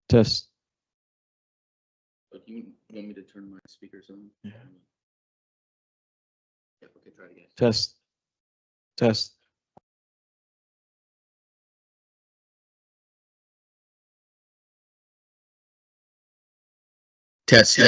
Test. But you want me to turn my speakers on? Yeah. Yeah, okay, try it again. Test. Test. Test.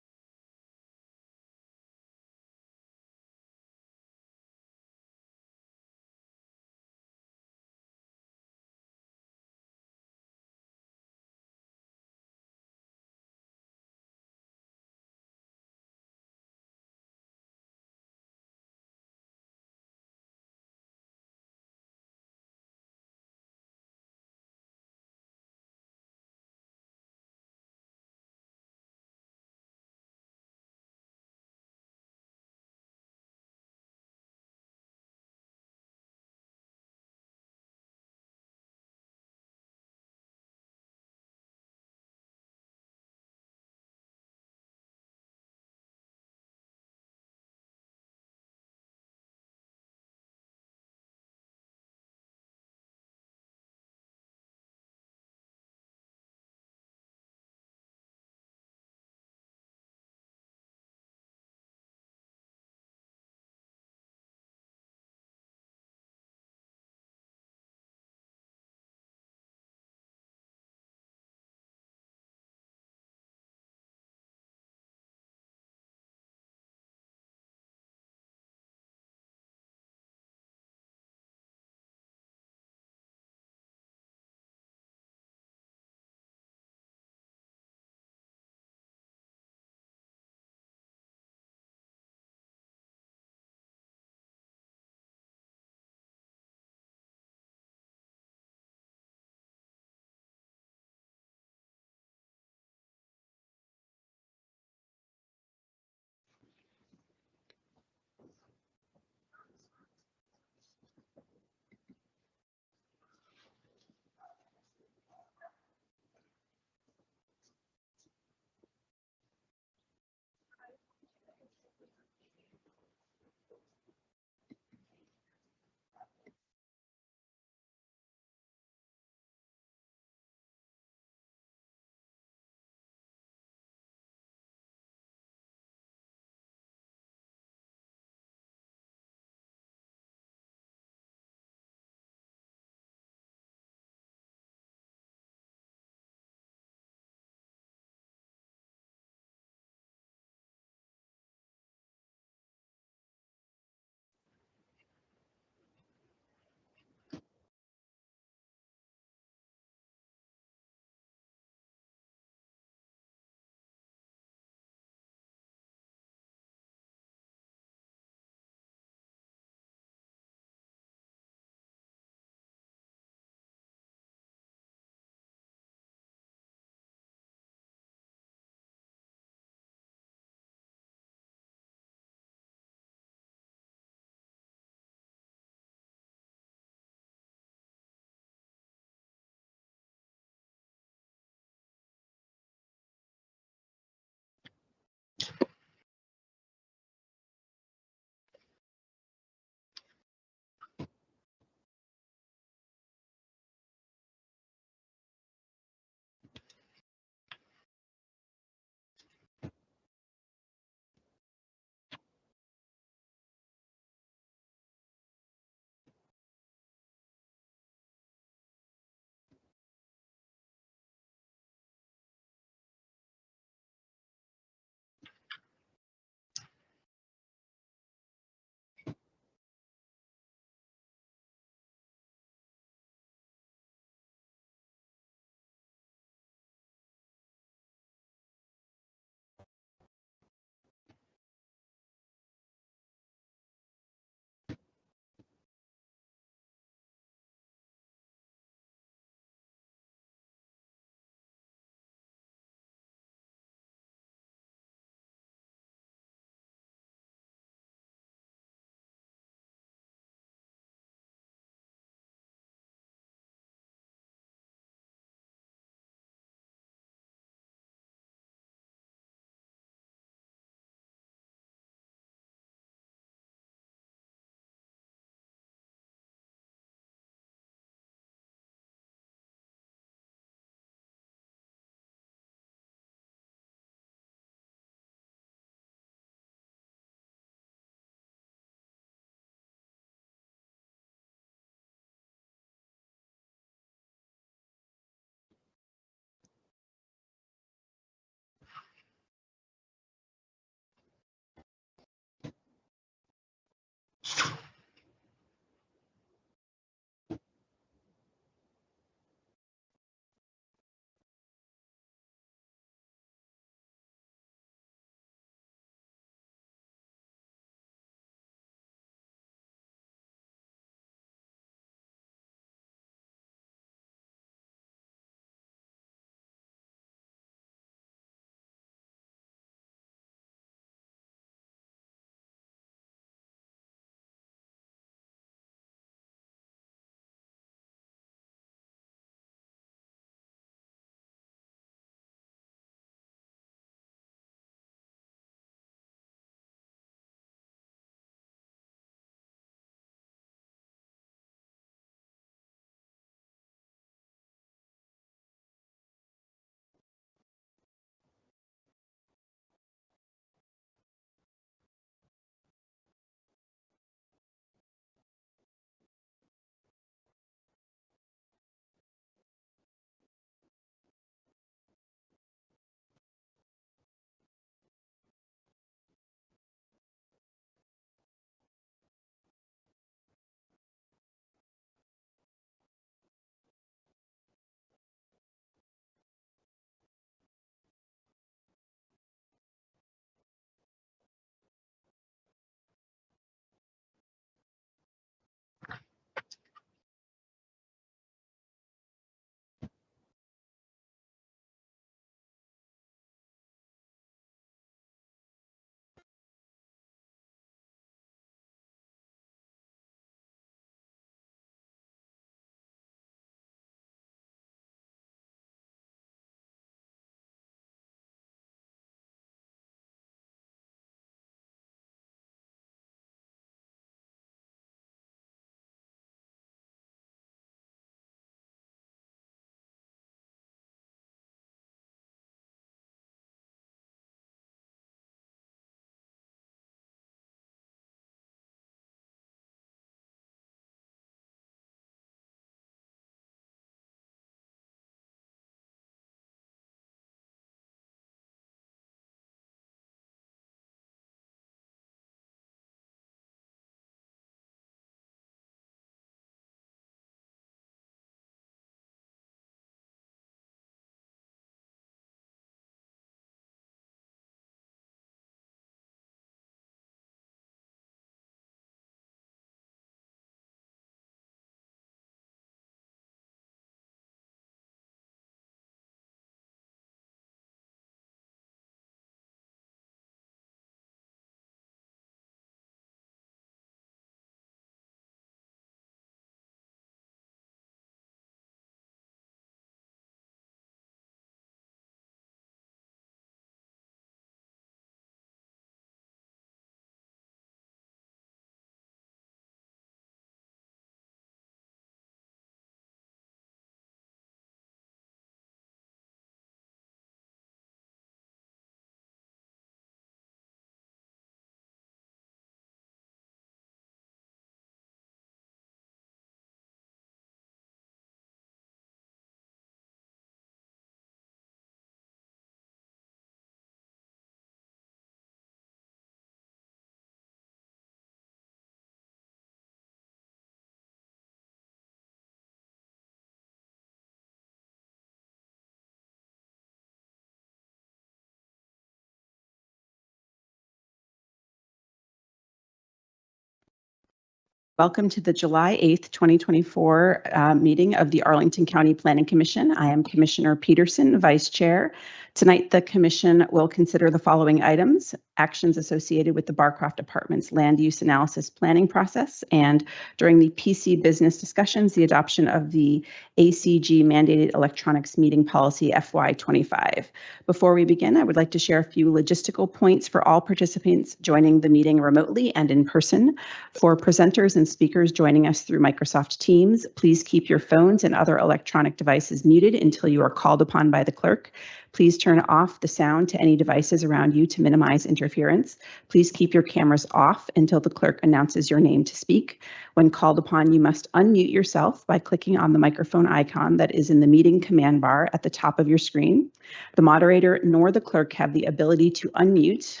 Welcome to the July 8th, 2024 meeting of the Arlington County Planning Commission. I am Commissioner Peterson, Vice Chair. Tonight, the Commission will consider the following items: actions associated with the Barcroft Apartments land use analysis planning process, and during the PC business discussions, the adoption of the ACG mandated electronics meeting policy FY25. Before we begin, I would like to share a few logistical points for all participants joining the meeting remotely and in person. For presenters and speakers joining us through Microsoft Teams, please keep your phones and other electronic devices muted until you are called upon by the clerk. Please turn off the sound to any devices around you to minimize interference. Please keep your cameras off until the clerk announces your name to speak. When called upon, you must unmute yourself by clicking on the microphone icon that is in the meeting command bar at the top of your screen. The moderator nor the clerk have the ability to unmute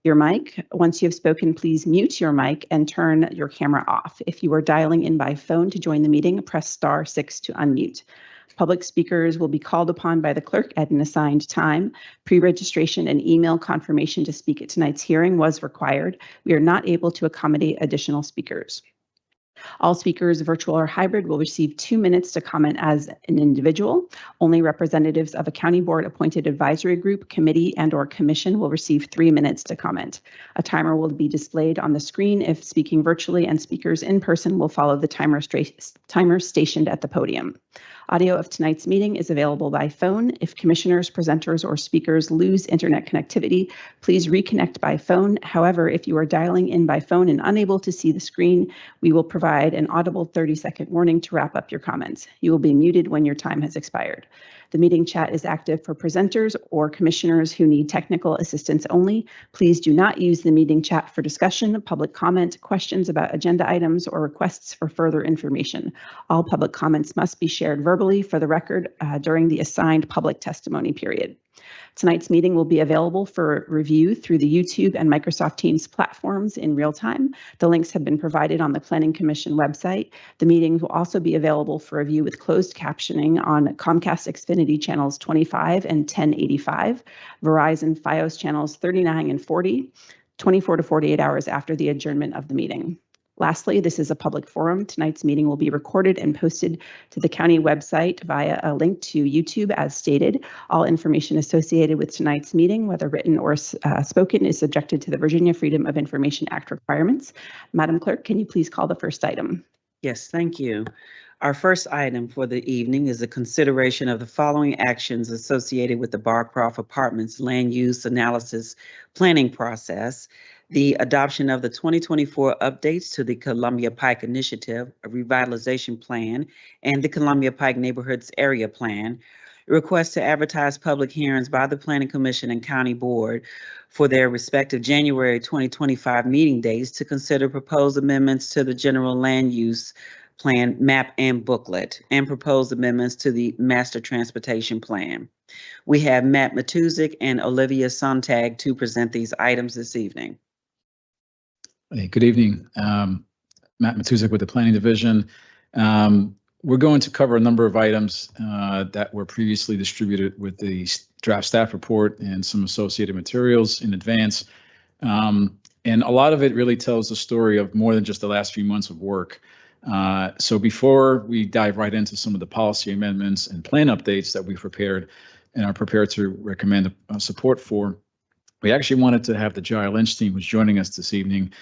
your mic. Once you have spoken, please mute your mic and turn your camera off. If you are dialing in by phone to join the meeting, press *6 to unmute. Public speakers will be called upon by the clerk at an assigned time. Pre-registration and email confirmation to speak at tonight's hearing was required. We are not able to accommodate additional speakers. All speakers, virtual or hybrid, will receive 2 minutes to comment as an individual. Only representatives of a county board appointed advisory group, committee, and/or commission will receive 3 minutes to comment. A timer will be displayed on the screen if speaking virtually, and speakers in person will follow the timer stationed at the podium. Audio of tonight's meeting is available by phone. If commissioners, presenters, or speakers lose internet connectivity, please reconnect by phone. However, if you are dialing in by phone and unable to see the screen, we will provide an audible 30-second warning to wrap up your comments. You will be muted when your time has expired. The meeting chat is active for presenters or commissioners who need technical assistance only. Please do not use the meeting chat for discussion, public comment, questions about agenda items, or requests for further information. All public comments must be shared verbally for the record during the assigned public testimony period. Tonight's meeting will be available for review through the YouTube and Microsoft Teams platforms in real time. The links have been provided on the Planning Commission website. The meeting will also be available for review with closed captioning on Comcast Xfinity channels 25 and 1085, Verizon Fios channels 39 and 40, 24 to 48 hours after the adjournment of the meeting. Lastly, this is a public forum. Tonight's meeting will be recorded and posted to the county website via a link to YouTube as stated. All information associated with tonight's meeting, whether written or spoken, is subjected to the Virginia Freedom of Information Act requirements. Madam Clerk, can you please call the first item? Yes, thank you. Our first item for the evening is a consideration of the following actions associated with the Barcroft Apartments land use analysis planning process: the adoption of the 2024 updates to the Columbia Pike Initiative, a revitalization plan, and the Columbia Pike Neighborhoods Area Plan. Request to advertise public hearings by the Planning Commission and County Board for their respective January 2025 meeting dates to consider proposed amendments to the General Land Use Plan map and booklet, and proposed amendments to the Master Transportation Plan. We have Matt Matuzik and Olivia Sontag to present these items this evening. Hey, good evening. Matt Matuzik with the Planning Division. We're going to cover a number of items that were previously distributed with the draft staff report and some associated materials in advance. And a lot of it really tells the story of more than just the last few months of work. So before we dive right into some of the policy amendments and plan updates that we've prepared and are prepared to recommend support for, we actually wanted to have the J.R. Lynch team, who's joining us this evening,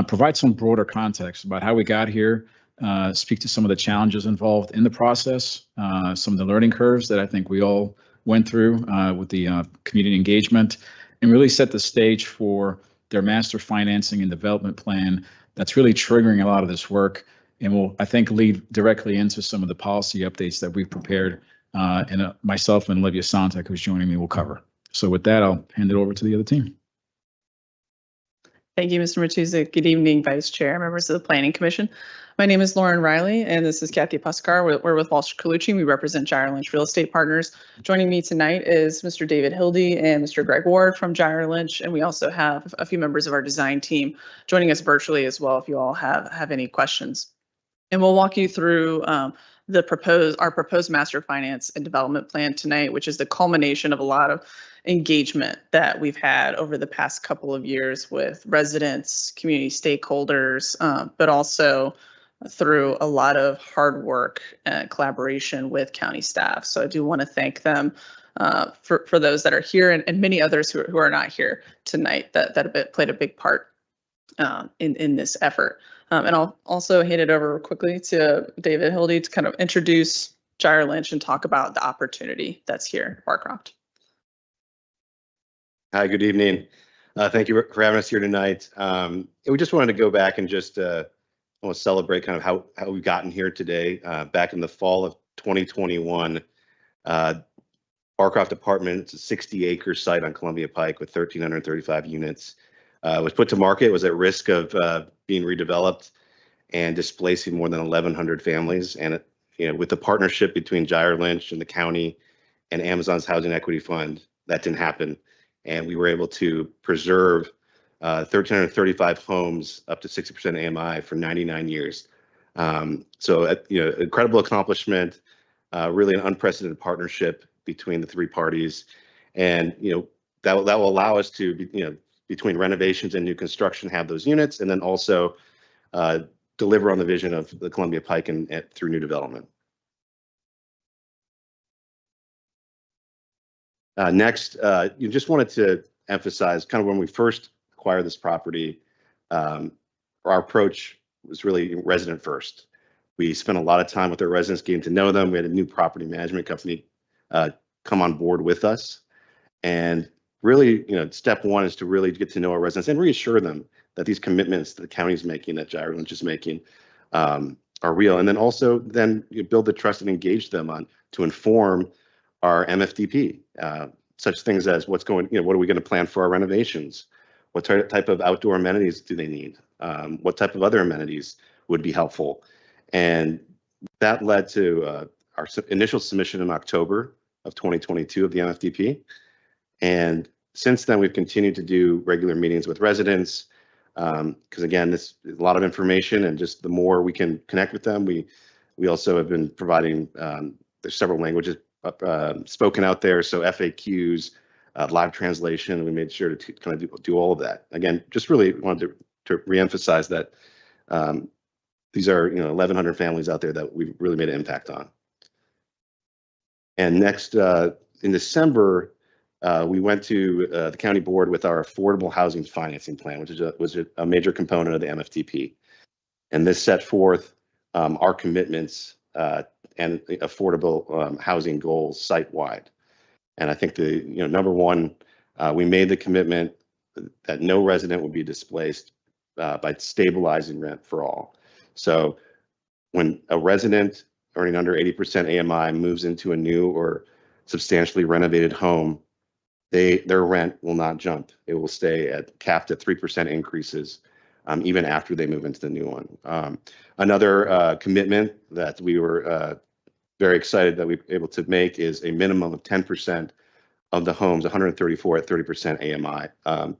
provide some broader context about how we got here, speak to some of the challenges involved in the process, some of the learning curves that I think we all went through with the community engagement, and really set the stage for their master financing and development plan that's really triggering a lot of this work, and will, I think, lead directly into some of the policy updates that we've prepared, and myself and Olivia Sontag, who's joining me, will cover. So with that, I'll hand it over to the other team. Thank you, Mr. Matuzik. Good evening, Vice Chair, members of the Planning Commission. My name is Lauren Riley, and this is Kathy Puskar. We're with Walsh Colucci. We represent J.R. Lynch Real Estate Partners. Joining me tonight is Mr. David Hildy and Mr. Greg Ward from J.R. Lynch, and we also have a few members of our design team joining us virtually as well if you all have any questions. And we'll walk you through our proposed master finance and development plan tonight, which is the culmination of a lot of engagement that we've had over the past couple of years with residents, community stakeholders, but also through a lot of hard work and collaboration with county staff. So I do want to thank them for those that are here and many others who are not here tonight that played a big part in this effort. And I'll also hand it over quickly to David Hildy to kind of introduce Gyre Lynch and talk about the opportunity that's here at Barcroft. Hi, good evening. Thank you for having us here tonight. We just wanted to go back and just want to celebrate kind of how we've gotten here today. Back in the fall of 2021, Barcroft Apartment, it's a 60-acre site on Columbia Pike with 1,335 units. Was put to market, was at risk of being redeveloped and displacing more than 1,100 families. And with the partnership between Gyre Lynch and the county and Amazon's Housing Equity Fund, that didn't happen. And we were able to preserve 1,335 homes up to 60% AMI for 99 years. So incredible accomplishment, really an unprecedented partnership between the three parties. And that will allow us to between renovations and new construction, have those units, and then also deliver on the vision of the Columbia Pike and through new development. Next, you just wanted to emphasize kind of when we first acquired this property, our approach was really resident first. We spent a lot of time with our residents, getting to know them. We had a new property management company come on board with us, and really, step one is to really get to know our residents and reassure them that these commitments that the county's making, that Gyre Lynch is making, are real. And then also you build the trust and engage them to inform our MFDP, such things as what are we going to plan for our renovations? What type of outdoor amenities do they need? What type of other amenities would be helpful? And that led to our initial submission in October of 2022 of the MFDP. And since then, we've continued to do regular meetings with residents because, again, this is a lot of information, and just the more we can connect with them, we also have been providing, there's several languages spoken out there, so FAQs, live translation. We made sure to kind of do all of that. Again, just really wanted to reemphasize that these are 1,100 families out there that we've really made an impact on. And next, in December, we went to the county board with our affordable housing financing plan, which was a major component of the MFDP. And this set forth our commitments and affordable housing goals site-wide. And I think the number one, we made the commitment that no resident would be displaced by stabilizing rent for all. So when a resident earning under 80% AMI moves into a new or substantially renovated home, their rent will not jump. It will stay capped at 3% increases even after they move into the new one. Another commitment that we were very excited that we were able to make is a minimum of 10% of the homes, 134 at 30% AMI.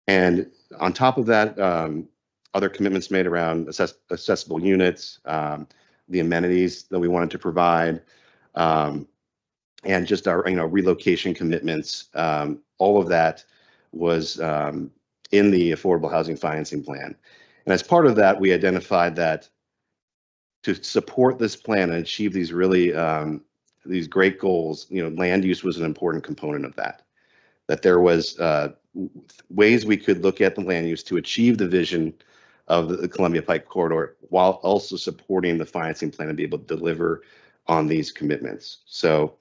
And on top of that, other commitments made around accessible units, the amenities that we wanted to provide, and just our relocation commitments. All of that was in the affordable housing financing plan. And as part of that, we identified that to support this plan and achieve these really these great goals, land use was an important component of that. That there was ways we could look at the land use to achieve the vision of the Columbia Pike corridor while also supporting the financing plan and be able to deliver on these commitments. So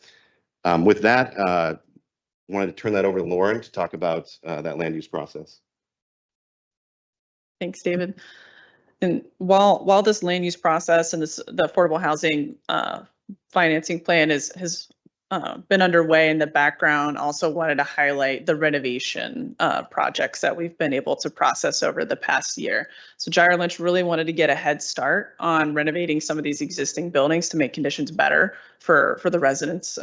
with that, I wanted to turn that over to Lauren to talk about that land use process. Thanks, David. And while this land use process and the affordable housing financing plan has been underway in the background, also wanted to highlight the renovation projects that we've been able to process over the past year. So Gyre Lynch really wanted to get a head start on renovating some of these existing buildings to make conditions better for the residents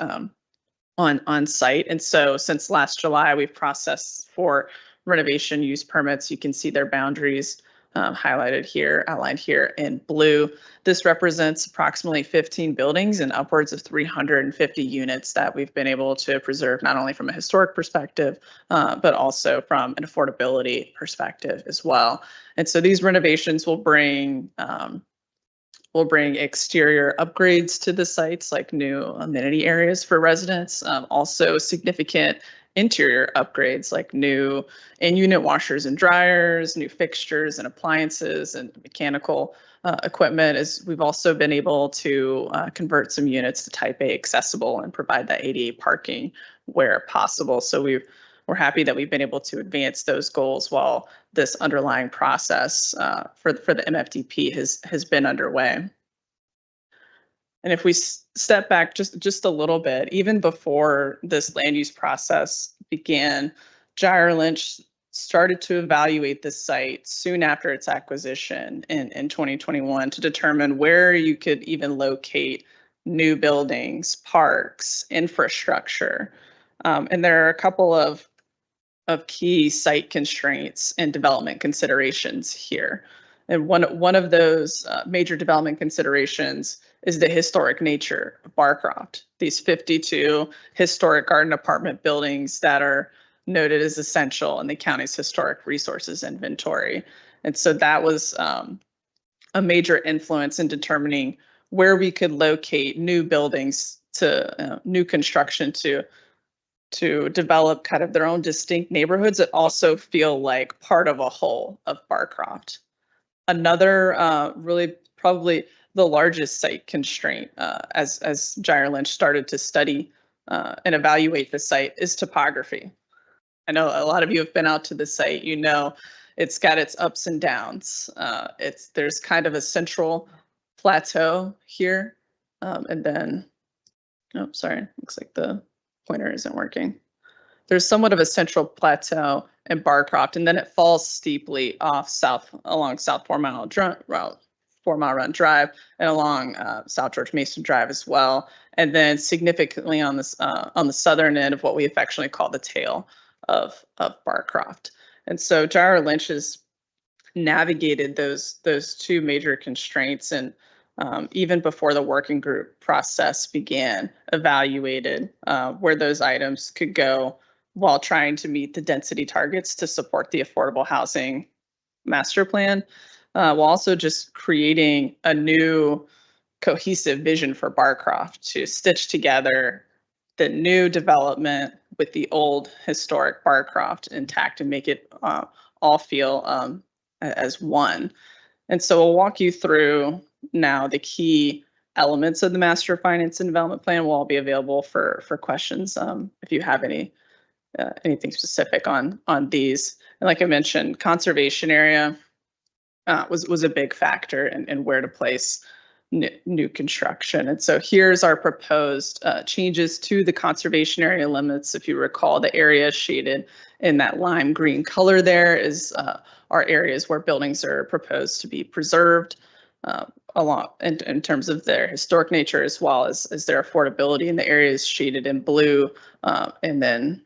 on site. And so since last July, we've processed 4 renovation use permits. You can see their boundaries highlighted here, outlined here in blue. This represents approximately 15 buildings and upwards of 350 units that we've been able to preserve, not only from a historic perspective, but also from an affordability perspective as well. And so these renovations will bring exterior upgrades to the sites, like new amenity areas for residents, also significant interior upgrades like new in-unit washers and dryers, new fixtures and appliances and mechanical equipment. As we've also been able to convert some units to type A accessible and provide that ADA parking where possible. So we're happy that we've been able to advance those goals while this underlying process for the MFDP has been underway. And if we step back just a little bit, even before this land use process began, Gyre Lynch started to evaluate the site soon after its acquisition in 2021 to determine where you could even locate new buildings, parks, infrastructure. And there are a couple of key site constraints and development considerations here. And one of those major development considerations is the historic nature of Barcroft. These 52 historic garden apartment buildings that are noted as essential in the county's historic resources inventory. And so that was a major influence in determining where we could locate new buildings to new construction to develop kind of their own distinct neighborhoods that also feel like part of a whole of Barcroft. Another really probably the largest site constraint as Gyre Lynch started to study and evaluate the site is topography. I know a lot of you have been out to the site, you know, it's got its ups and downs. There's kind of a central plateau here. And then, oh, sorry, looks like the pointer isn't working. There's somewhat of a central plateau in Barcroft, and then it falls steeply off along South 4 Mile Run Drive and along South George Mason Drive as well. And then significantly on the southern end of what we affectionately call the tail of Barcroft. And so Gyre Lynch has navigated those two major constraints, and even before the working group process began, evaluated where those items could go while trying to meet the density targets to support the affordable housing master plan, while also just creating a new cohesive vision for Barcroft to stitch together the new development with the old historic Barcroft intact and make it all feel as one. And so we'll walk you through now the key elements of the master finance and development plan. Will all be available for questions if you have anything specific on these. And like I mentioned, conservation area was a big factor in where to place new construction. And so here's our proposed changes to the conservation area limits. If you recall, the area shaded in that lime green color there is our areas where buildings are proposed to be preserved along in terms of their historic nature as well as their affordability. And the areas shaded in blue and then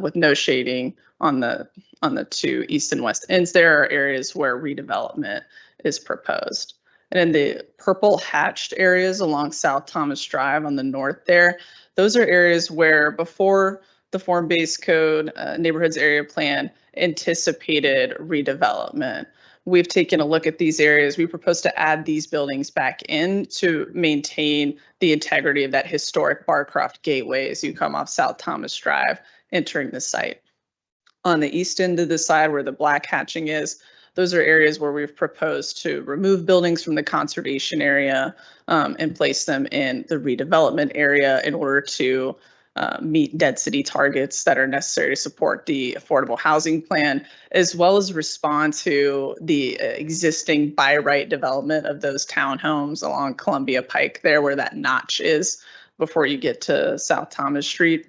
with no shading on the two east and west ends, there are areas where redevelopment is proposed. And in the purple hatched areas along South Thomas Drive on the north there, those are areas where before the form-based code neighborhoods area plan anticipated redevelopment. We've taken a look at these areas. We propose to add these buildings back in to maintain the integrity of that historic Barcroft gateway as you come off South Thomas Drive entering the site. On the east end of the side where the black hatching is, those are areas where we've proposed to remove buildings from the conservation area and place them in the redevelopment area in order to meet density targets that are necessary to support the affordable housing plan, as well as respond to the existing by right development of those townhomes along Columbia Pike there where that notch is before you get to South Thomas Street.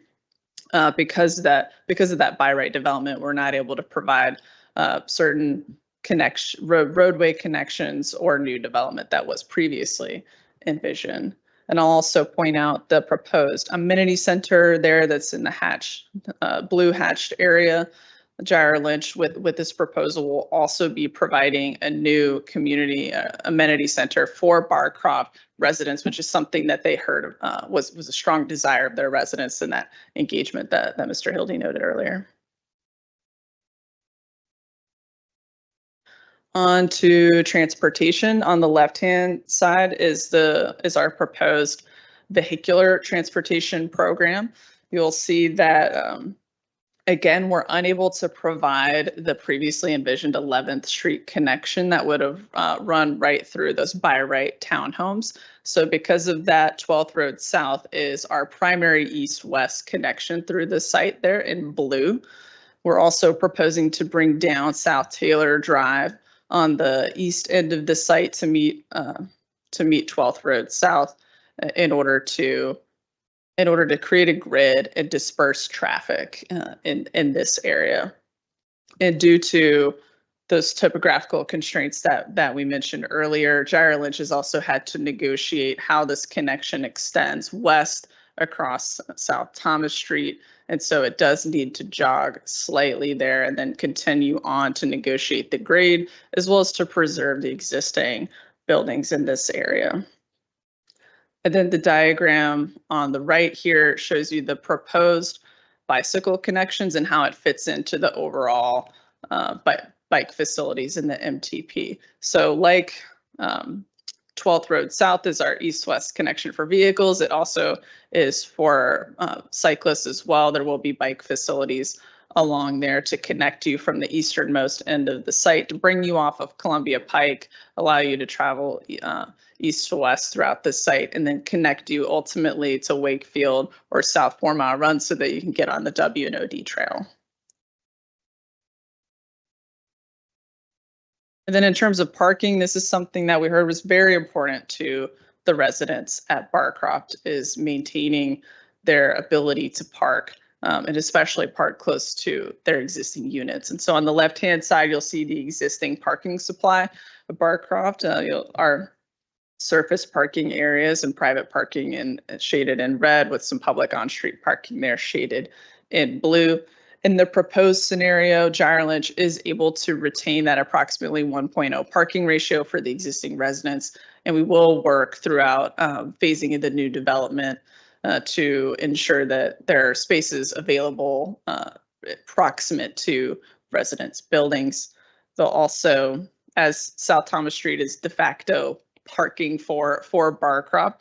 Because of that by right development, we're not able to provide certain roadway connections or new development that was previously envisioned. And I'll also point out the proposed amenity center there that's in the blue hatched area. Gyra Lynch with this proposal will also be providing a new community amenity center for Barcroft residents, which is something that they heard was a strong desire of their residents in that engagement that Mr. Hildy noted earlier. On to transportation. On the left-hand side is our proposed vehicular transportation program. You'll see that again, we're unable to provide the previously envisioned 11th Street connection that would have run right through those by right townhomes. So because of that, 12th Road South is our primary east-west connection through the site there in blue. We're also proposing to bring down South Taylor Drive on the east end of the site to meet 12th Road South in order to create a grid and disperse traffic in this area. And due to those topographical constraints that we mentioned earlier, Gyra Lynch has also had to negotiate how this connection extends west across South Thomas Street. And so it does need to jog slightly there and then continue on to negotiate the grade, as well as to preserve the existing buildings in this area. And then the diagram on the right here shows you the proposed bicycle connections and how it fits into the overall bike facilities in the MTP. So like 12th Road South is our east-west connection for vehicles. It also is for cyclists as well. There will be bike facilities along there to connect you from the easternmost end of the site to bring you off of Columbia Pike, allow you to travel east to west throughout the site, and then connect you ultimately to Wakefield or South 4 Mile Run so that you can get on the W&OD trail. And then in terms of parking, this is something that we heard was very important to the residents at Barcroft, is maintaining their ability to park and especially park close to their existing units. And so on the left-hand side, you'll see the existing parking supply of Barcroft. Our surface parking areas and private parking shaded in red, with some public on-street parking there shaded in blue. In the proposed scenario, Gyra Lynch is able to retain that approximately 1.0 parking ratio for the existing residents, and we will work throughout phasing of the new development to ensure that there are spaces available proximate to residents' buildings. They'll also, as South Thomas Street is de facto parking for Barcroft,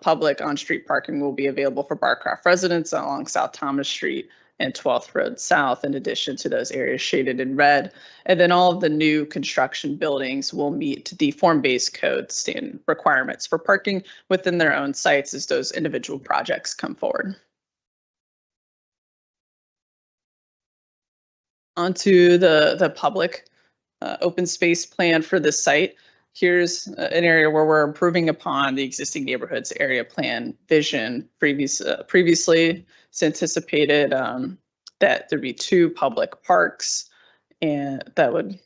public on-street parking will be available for Barcroft residents along South Thomas Street and 12th Road South, in addition to those areas shaded in red. And then all of the new construction buildings will meet the form-based code standard requirements for parking within their own sites as those individual projects come forward. Onto the public open space plan for this site. Here's an area where we're improving upon the existing neighborhoods area plan vision. Previously, it's anticipated that there'd be 2 public parks, and that would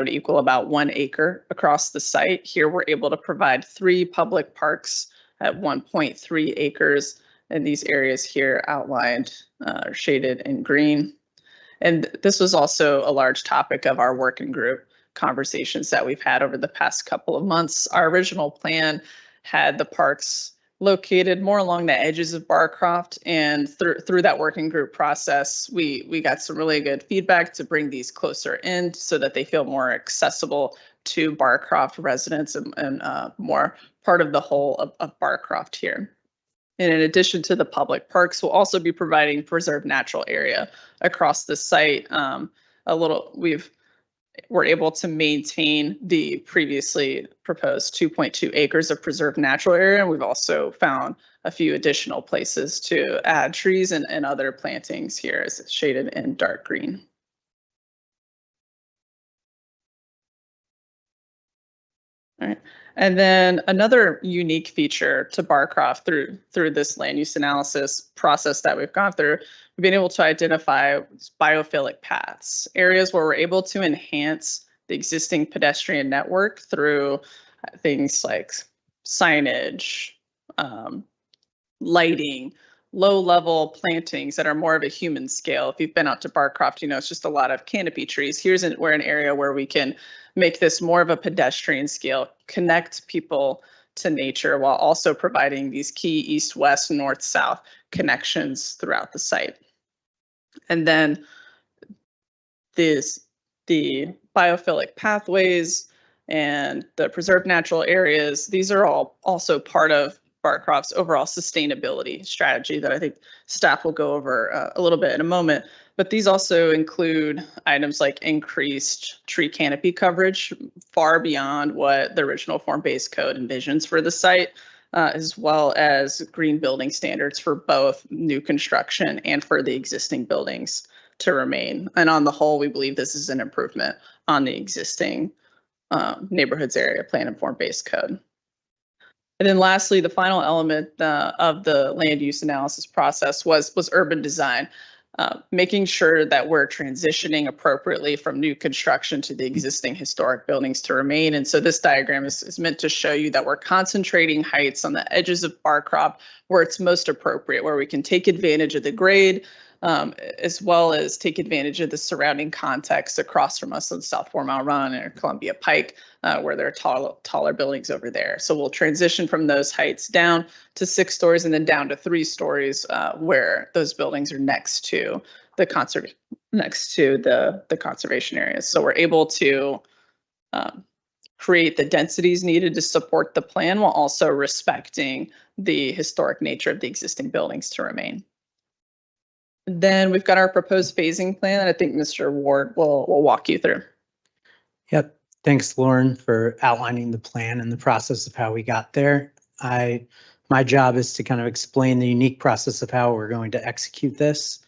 equal about 1 acre across the site. Here, we're able to provide 3 public parks at 1.3 acres, and these areas here outlined are shaded in green. And this was also a large topic of our working group conversations that we've had over the past couple of months. Our original plan had the parks located more along the edges of Barcroft, and through that working group process, we got some really good feedback to bring these closer in so that they feel more accessible to Barcroft residents and more part of the whole of Barcroft here. And in addition to the public parks, we'll also be providing preserved natural area across the site. We're able to maintain the previously proposed 2.2 acres of preserved natural area. And we've also found a few additional places to add trees and other plantings here, as it's shaded in dark green. All right. And then another unique feature to Barcroft through this land use analysis process that we've gone through, we've been able to identify biophilic paths, areas where we're able to enhance the existing pedestrian network through things like signage, lighting, low-level plantings that are more of a human scale. If you've been out to Barcroft, you know, it's just a lot of canopy trees. Here's an area where we can make this more of a pedestrian scale, connect people to nature while also providing these key east-west, north-south connections throughout the site. And then the biophilic pathways and the preserved natural areas, these are all also part of Barcroft's overall sustainability strategy that I think staff will go over a little bit in a moment. But these also include items like increased tree canopy coverage far beyond what the original form-based code envisions for the site, as well as green building standards for both new construction and for the existing buildings to remain. And on the whole, we believe this is an improvement on the existing neighborhoods area plan and form-based code. And then lastly, the final element of the land use analysis process was urban design, making sure that we're transitioning appropriately from new construction to the existing historic buildings to remain. And so this diagram is meant to show you that we're concentrating heights on the edges of Barcroft where it's most appropriate, where we can take advantage of the grade, as well as take advantage of the surrounding context across from us on South 4 Mile Run or Columbia Pike, where there are taller buildings over there. So we'll transition from those heights down to 6 stories and then down to 3 stories where those buildings are next to the conservation areas. So we're able to create the densities needed to support the plan while also respecting the historic nature of the existing buildings to remain. Then we've got our proposed phasing plan that I think Mr. Ward will walk you through. Yep. Thanks, Lauren, for outlining the plan and the process of how we got there. My job is to kind of explain the unique process of how we're going to execute this.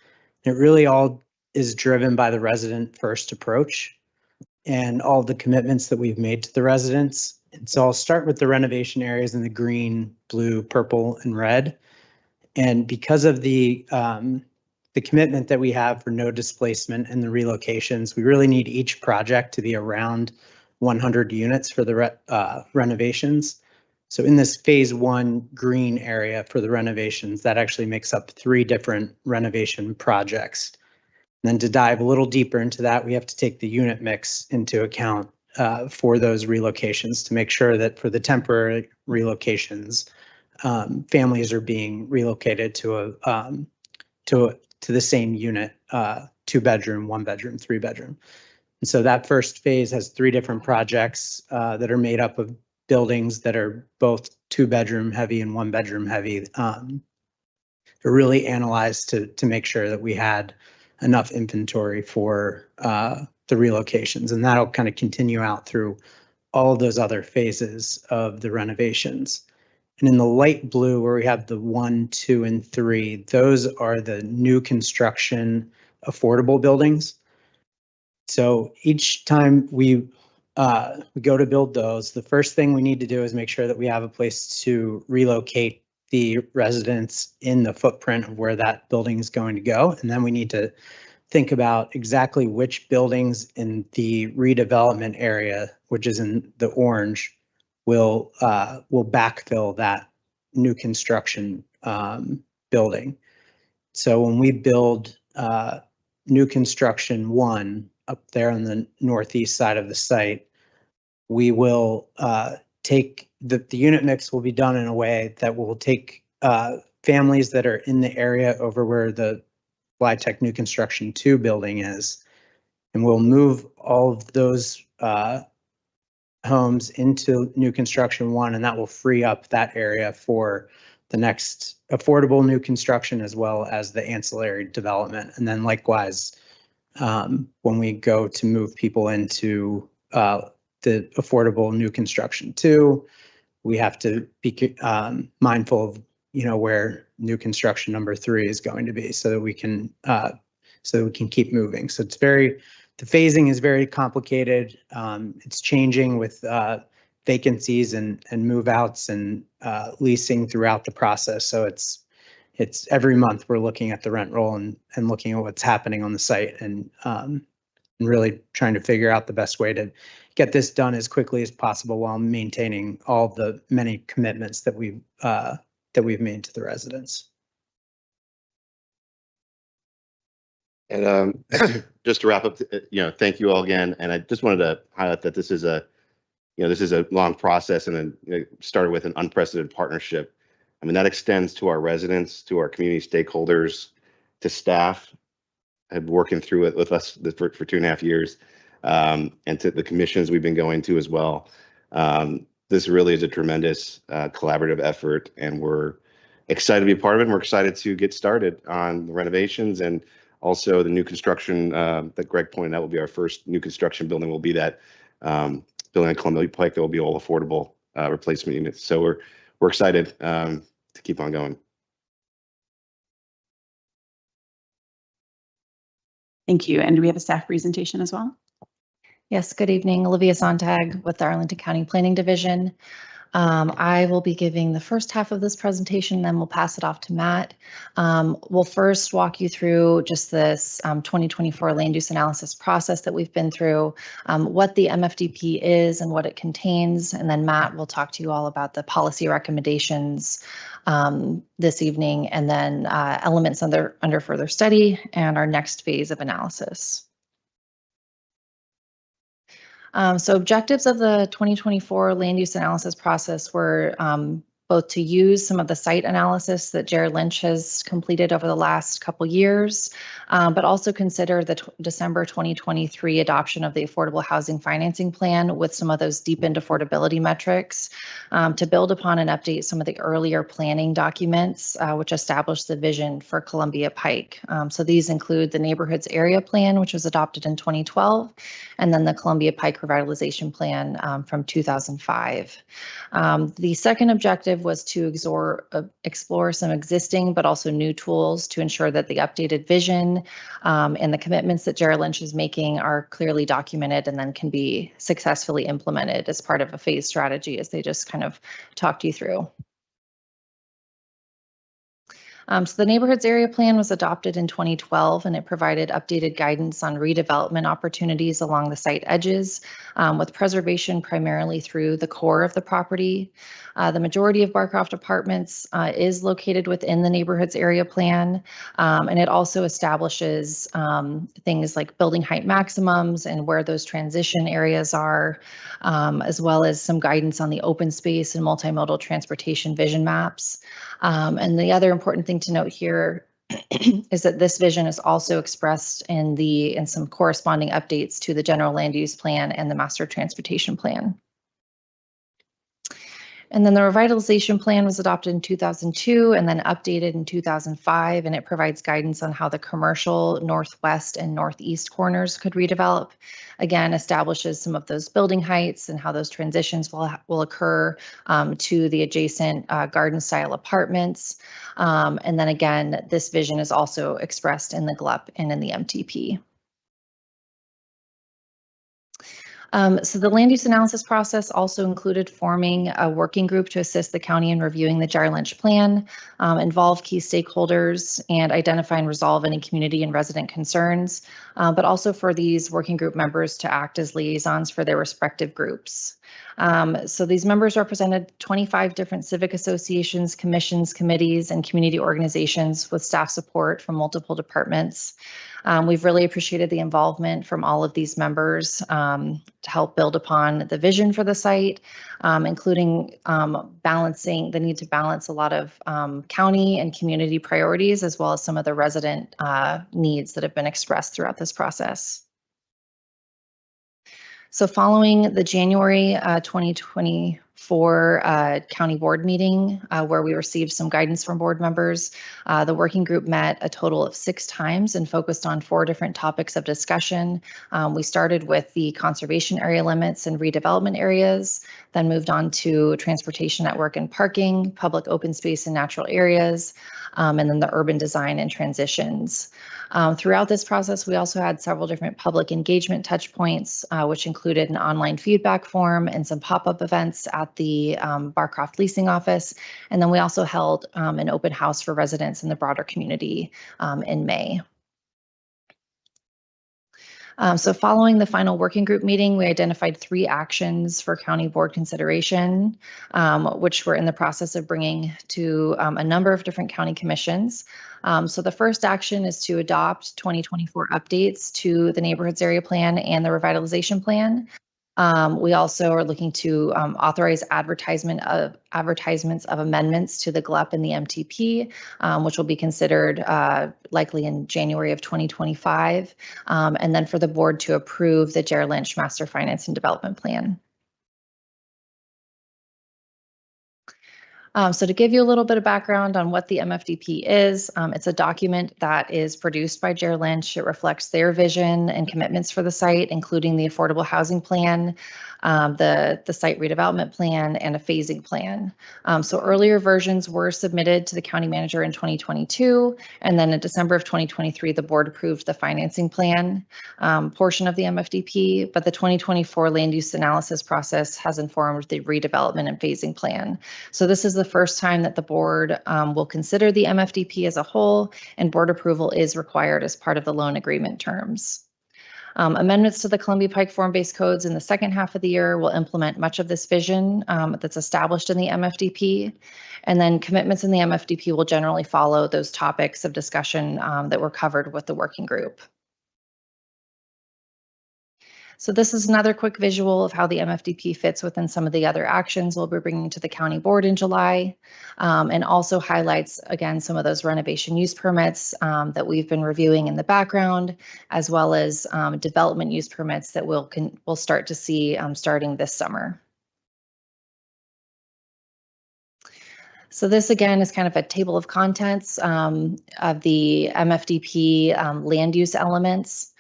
It really all is driven by the resident first approach and all the commitments that we've made to the residents. And so I'll start with the renovation areas in the green, blue, purple, and red. And because of the commitment that we have for no displacement and the relocations, we really need each project to be around 100 units for the renovations. So in this phase 1 green area for the renovations, that actually makes up 3 different renovation projects. And then to dive a little deeper into that, we have to take the unit mix into account for those relocations to make sure that for the temporary relocations, families are being relocated to the same unit, 2-bedroom, 1-bedroom, 3-bedroom. And so that first phase has 3 different projects that are made up of buildings that are both 2-bedroom heavy and 1-bedroom heavy. They're really analyzed to make sure that we had enough inventory for the relocations, and that'll kind of continue out through all of those other phases of the renovations. And in the light blue, where we have the 1, 2, and 3, those are the new construction affordable buildings. So each time we go to build those, the first thing we need to do is make sure that we have a place to relocate the residents in the footprint of where that building is going to go. And then we need to think about exactly which buildings in the redevelopment area, which is in the orange, will backfill that new construction building. So when we build new construction 1 up there on the northeast side of the site, we will take the unit mix will be done in a way that will take families that are in the area over where the Flytech New Construction 2 building is, and we'll move all of those homes into new construction 1, and that will free up that area for the next affordable new construction as well as the ancillary development. And then likewise, when we go to move people into the affordable new construction 2, we have to be mindful of where new construction number 3 is going to be, so that we can keep moving. So the phasing is very complicated. It's changing with vacancies and move outs and leasing throughout the process. So it's every month we're looking at the rent roll and looking at what's happening on the site and really trying to figure out the best way to get this done as quickly as possible while maintaining all the many commitments that we've made to the residents. And just to wrap up, thank you all again. And I just wanted to highlight that this is a long process, and then started with an unprecedented partnership. I mean, that extends to our residents, to our community stakeholders, to staff have been working through it with us for 2.5 years, and to the commissions we've been going to as well. This really is a tremendous collaborative effort, and we're excited to be a part of it. And we're excited to get started on the renovations, and also the new construction that Greg pointed out will be our first new construction building. Will be that building on Columbia Pike that will be all affordable replacement units. So we're excited to keep on going. Thank you. And do we have a staff presentation as well? Yes, good evening. Olivia Sontag with the Arlington County Planning Division. I will be giving the first half of this presentation, then we'll pass it off to Matt. We'll first walk you through just this 2024 land use analysis process that we've been through, what the MFDP is and what it contains, and then Matt will talk to you all about the policy recommendations this evening, and then elements under further study and our next phase of analysis. So objectives of the 2024 land use analysis process were both to use some of the site analysis that Jared Lynch has completed over the last couple years, but also consider the December 2023 adoption of the Affordable Housing Financing Plan with some of those deepened affordability metrics, to build upon and update some of the earlier planning documents, which established the vision for Columbia Pike. So these include the Neighborhoods Area Plan, which was adopted in 2012, and then the Columbia Pike Revitalization Plan from 2005. The second objective was to explore some existing but also new tools to ensure that the updated vision and the commitments that Jared Lynch is making are clearly documented and then can be successfully implemented as part of a phase strategy, as they just kind of talked you through. So the Neighborhoods Area Plan was adopted in 2012, and it provided updated guidance on redevelopment opportunities along the site edges, with preservation primarily through the core of the property. The majority of Barcroft Apartments is located within the Neighborhoods Area Plan, and it also establishes things like building height maximums and where those transition areas are, as well as some guidance on the open space and multimodal transportation vision maps. And the other important thing to note here is that this vision is also expressed in some corresponding updates to the general land use plan and the master transportation plan. And then the revitalization plan was adopted in 2002 and then updated in 2005, and it provides guidance on how the commercial northwest and northeast corners could redevelop. Again, establishes some of those building heights and how those transitions will occur to the adjacent garden style apartments. And then again, this vision is also expressed in the GLUP and in the MTP. So the land use analysis process also included forming a working group to assist the county in reviewing the Jared Lynch plan, involve key stakeholders, and identify and resolve any community and resident concerns, but also for these working group members to act as liaisons for their respective groups. So these members represented 25 different civic associations, commissions, committees, and community organizations with staff support from multiple departments. We've really appreciated the involvement from all of these members to help build upon the vision for the site, including balancing the need to balance a lot of county and community priorities, as well as some of the resident needs that have been expressed throughout this process. So following the January 2024 county board meeting, where we received some guidance from board members, the working group met a total of 6 times and focused on 4 different topics of discussion. We started with the conservation area limits and redevelopment areas, then moved on to transportation network and parking, public open space and natural areas, and then the urban design and transitions. Throughout this process, we also had several different public engagement touch points, which included an online feedback form and some pop-up events at the Barcroft leasing office. And then we also held an open house for residents in the broader community in May. So following the final working group meeting, we identified 3 actions for county board consideration, which we're in the process of bringing to a number of different county commissions. So the first action is to adopt 2024 updates to the neighborhoods area plan and the revitalization plan. We also are looking to authorize advertisements of amendments to the GLEP and the MTP, which will be considered likely in January of 2025, and then for the board to approve the Jared Lynch Master Finance and Development Plan. So to give you a little bit of background on what the MFDP is, it's a document that is produced by Jared Lynch. It reflects their vision and commitments for the site, including the affordable housing plan, the site redevelopment plan, and a phasing plan. So earlier versions were submitted to the county manager in 2022, and then in December of 2023, the board approved the financing plan portion of the MFDP, but the 2024 land use analysis process has informed the redevelopment and phasing plan. So this is the first time that the board will consider the MFDP as a whole, and board approval is required as part of the loan agreement terms. Amendments to the Columbia Pike form-based codes in the second half of the year will implement much of this vision that's established in the MFDP. And then commitments in the MFDP will generally follow those topics of discussion that were covered with the working group. So this is another quick visual of how the MFDP fits within some of the other actions we'll be bringing to the county board in July, and also highlights, again, some of those renovation use permits that we've been reviewing in the background, as well as development use permits that we'll start to see starting this summer. So this, again, is kind of a table of contents of the MFDP land use elements.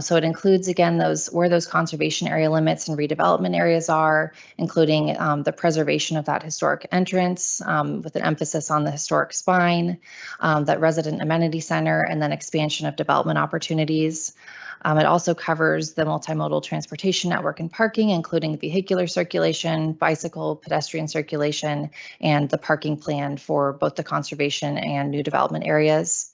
So it includes, again, where those conservation area limits and redevelopment areas are, including the preservation of that historic entrance with an emphasis on the historic spine, that resident amenity center, and then expansion of development opportunities. It also covers the multimodal transportation network and parking, including vehicular circulation, bicycle, pedestrian circulation, and the parking plan for both the conservation and new development areas.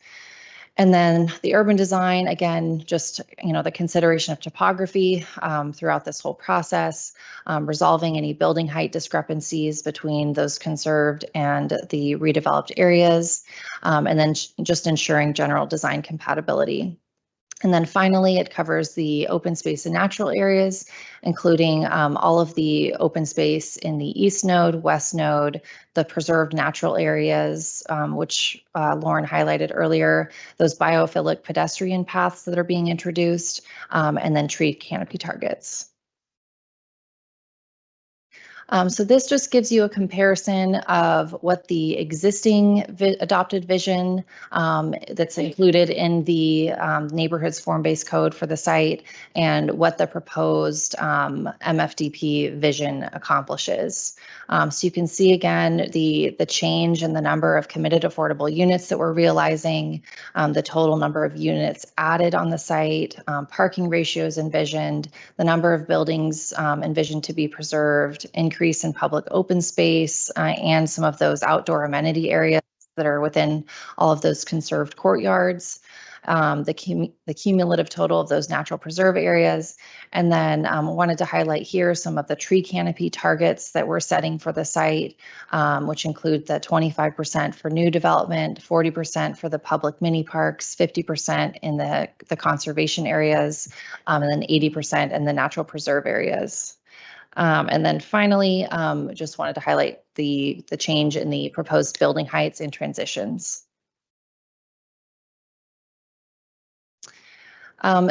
And then the urban design, again, just, the consideration of topography throughout this whole process, resolving any building height discrepancies between those conserved and the redeveloped areas, and then just ensuring general design compatibility. And then finally, it covers the open space and natural areas, including all of the open space in the east node, west node, the preserved natural areas, which Lauren highlighted earlier, those biophilic pedestrian paths that are being introduced, and then tree canopy targets. So this just gives you a comparison of what the existing adopted vision that's included in the neighborhoods form-based code for the site and what the proposed MFDP vision accomplishes. So you can see, again, the change in the number of committed affordable units that we're realizing, the total number of units added on the site, parking ratios envisioned, the number of buildings envisioned to be preserved, increase in public open space, and some of those outdoor amenity areas that are within all of those conserved courtyards, the cumulative total of those natural preserve areas. And then wanted to highlight here some of the tree canopy targets that we're setting for the site, which include the 25% for new development, 40% for the public mini parks, 50% in the conservation areas, and then 80% in the natural preserve areas. And then finally, just wanted to highlight the change in the proposed building heights and transitions.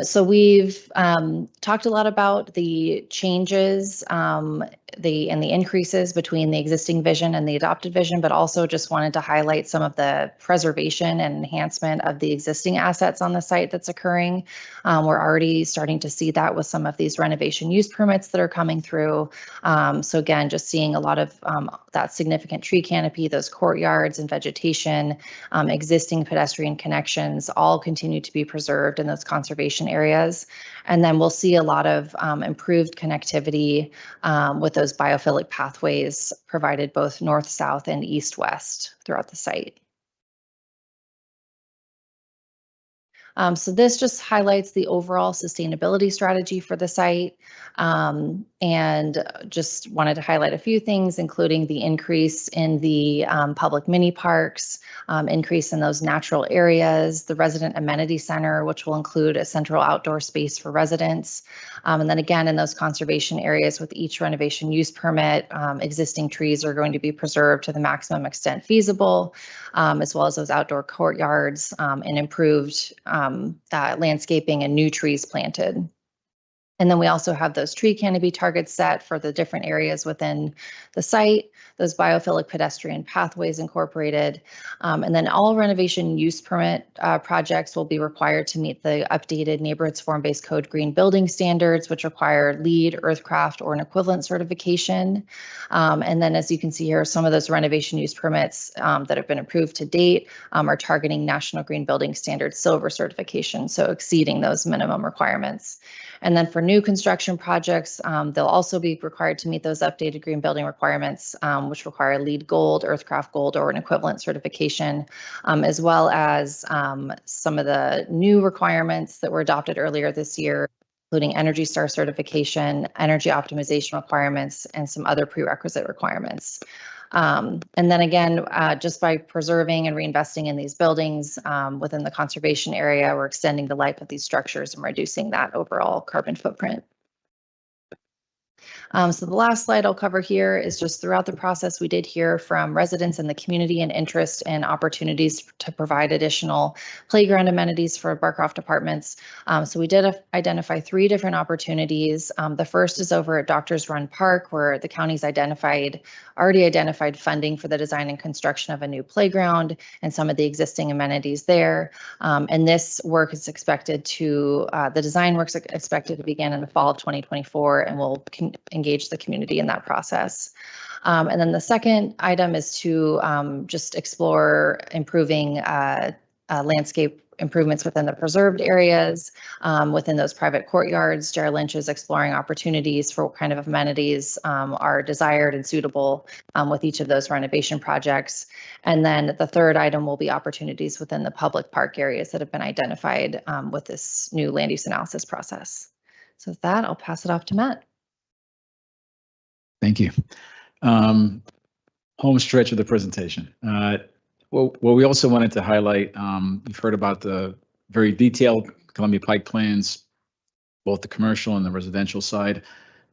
So we've talked a lot about the changes and the increases between the existing vision and the adopted vision, but also just wanted to highlight some of the preservation and enhancement of the existing assets on the site that's occurring. We're already starting to see that with some of these renovation use permits that are coming through. So again, just seeing a lot of that significant tree canopy, those courtyards and vegetation, existing pedestrian connections, all continue to be preserved in those conservation areas. And then we'll see a lot of improved connectivity with those biophilic pathways provided both north, south, and east, west throughout the site. So this just highlights the overall sustainability strategy for the site. And just wanted to highlight a few things, including the increase in the public mini parks, increase in those natural areas, the resident amenity center, which will include a central outdoor space for residents. And then again, in those conservation areas with each renovation use permit, existing trees are going to be preserved to the maximum extent feasible, as well as those outdoor courtyards and improved landscaping and new trees planted. And then we also have those tree canopy targets set for the different areas within the site, those biophilic pedestrian pathways incorporated. And then all renovation use permit projects will be required to meet the updated Neighborhoods Form-Based Code Green Building Standards, which require LEED, Earthcraft, or an equivalent certification. And then as you can see here, some of those renovation use permits that have been approved to date are targeting National Green Building Standards Silver certification, so exceeding those minimum requirements. And then for new construction projects, they'll also be required to meet those updated green building requirements, which require LEED Gold, Earthcraft Gold, or an equivalent certification, as well as some of the new requirements that were adopted earlier this year, including Energy Star certification, energy optimization requirements, and some other prerequisite requirements. And then again, just by preserving and reinvesting in these buildings within the conservation area, we're extending the life of these structures and reducing that overall carbon footprint. So the last slide I'll cover here is just throughout the process, we did hear from residents in the community and interest in opportunities to provide additional playground amenities for Barcroft Apartments. So we did identify 3 different opportunities. The first is over at Doctors Run Park, where the county's already identified funding for the design and construction of a new playground and some of the existing amenities there. And this work is expected to, the design work is expected to begin in the fall of 2024, and will engage the community in that process. And then the second item is to just explore improving landscape improvements within the preserved areas, within those private courtyards. Jared Lynch is exploring opportunities for what kind of amenities are desired and suitable with each of those renovation projects. And then the third item will be opportunities within the public park areas that have been identified with this new land use analysis process. So with that, I'll pass it off to Matt. Thank you. Home stretch of the presentation. Well, we also wanted to highlight, you've heard about the very detailed Columbia Pike plans, both the commercial and the residential side,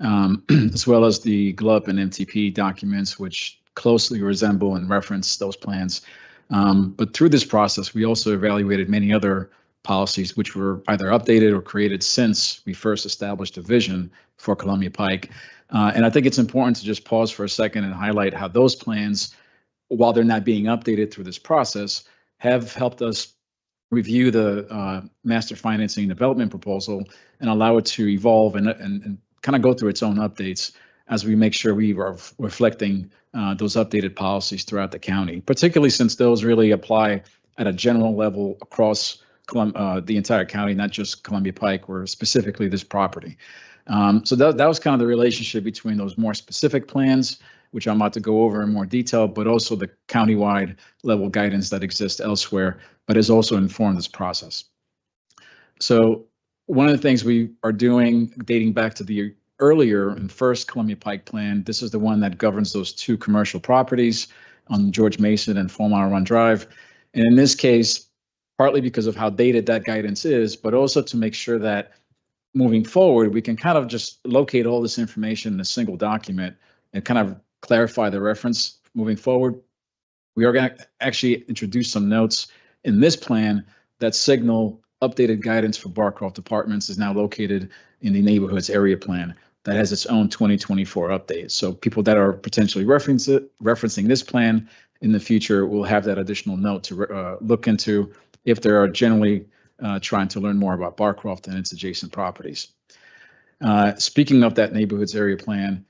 as well as the GLUP and MTP documents, which closely resemble and reference those plans. But through this process, we also evaluated many other policies which were either updated or created since we first established a vision for Columbia Pike. And I think it's important to just pause for a second and highlight how those plans, while they're not being updated through this process, have helped us review the master financing and development proposal and allow it to evolve and kind of go through its own updates as we make sure we are reflecting those updated policies throughout the county, particularly since those really apply at a general level across the entire county, not just Columbia Pike or specifically this property. So that was kind of the relationship between those more specific plans, which I'm about to go over in more detail, but also the countywide level guidance that exists elsewhere, but has also informed this process. So one of the things we are doing, dating back to the earlier and first Columbia Pike plan, this is the one that governs those 2 commercial properties on George Mason and 4 Mile Run Drive. And in this case, partly because of how dated that guidance is, but also to make sure that moving forward, we can kind of just locate all this information in a single document and kind of clarify the reference moving forward. We are going to actually introduce some notes in this plan that signal updated guidance for Barcroft Apartments is now located in the neighborhoods area plan that has its own 2024 update. So people that are potentially referencing this plan in the future will have that additional note to look into if they are generally trying to learn more about Barcroft and its adjacent properties. Speaking of that neighborhoods area plan,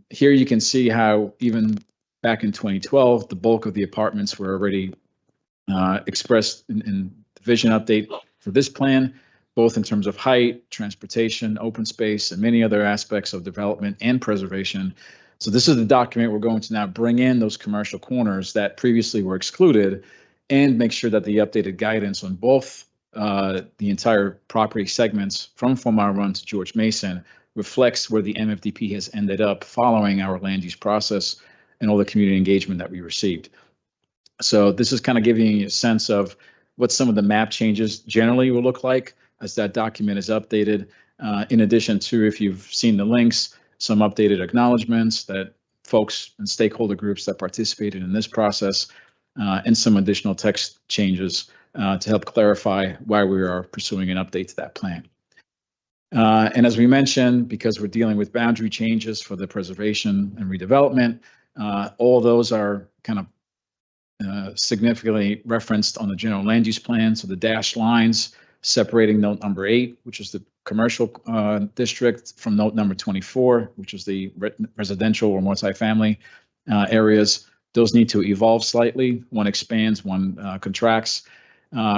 here you can see how even back in 2012, the bulk of the apartments were already expressed in the vision update for this plan, both in terms of height, transportation, open space, and many other aspects of development and preservation. So this is the document we're going to now bring in those commercial corners that previously were excluded and make sure that the updated guidance on both the entire property segments from 4 Mile Run to George Mason reflects where the MFDP has ended up following our land use process and all the community engagement that we received. So this is kind of giving you a sense of what some of the map changes generally will look like as that document is updated. In addition to, if you've seen the links, some updated acknowledgements that folks and stakeholder groups that participated in this process, and some additional text changes to help clarify why we are pursuing an update to that plan. And as we mentioned, because we're dealing with boundary changes for the preservation and redevelopment, all those are kind of significantly referenced on the general land use plan. So the dashed lines separating note number 8, which is the commercial district, from note number 24, which is the residential or multifamily areas. Those need to evolve slightly. One expands, one contracts.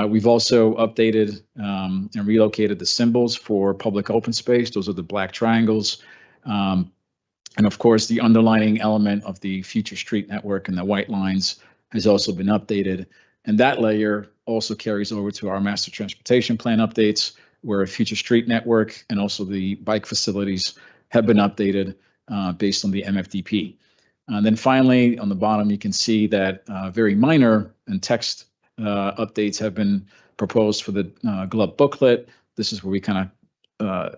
We've also updated and relocated the symbols for public open space. Those are the black triangles. And of course, the underlining element of the future street network and the white lines has also been updated. And that layer also carries over to our master transportation plan updates, where a future street network and also the bike facilities have been updated based on the MFDP. And then finally, on the bottom, you can see that very minor and text updates have been proposed for the GLUB booklet. This is where we kind of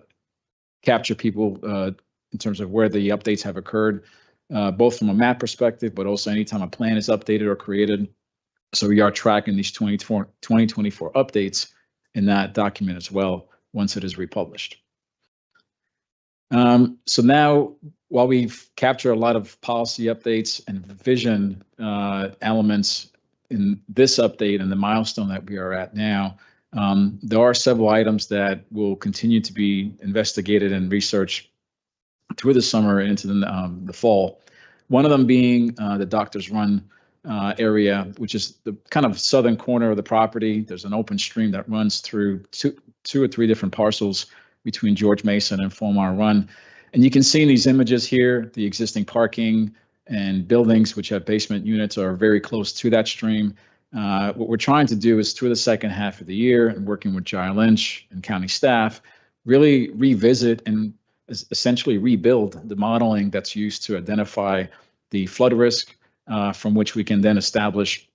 capture people in terms of where the updates have occurred, both from a map perspective, but also anytime a plan is updated or created. So we are tracking these 2024 updates in that document as well once it is republished. So now, while we've captured a lot of policy updates and vision elements in this update and the milestone that we are at now, there are several items that will continue to be investigated and researched through the summer and into the fall. One of them being the Doctor's Run area, which is the kind of southern corner of the property. There's an open stream that runs through two or three different parcels between George Mason and 4 Mile Run. And you can see in these images here, the existing parking and buildings which have basement units are very close to that stream. What we're trying to do is, through the second half of the year and working with J.R. Lynch and county staff, really revisit and essentially rebuild the modeling that's used to identify the flood risk, from which we can then establish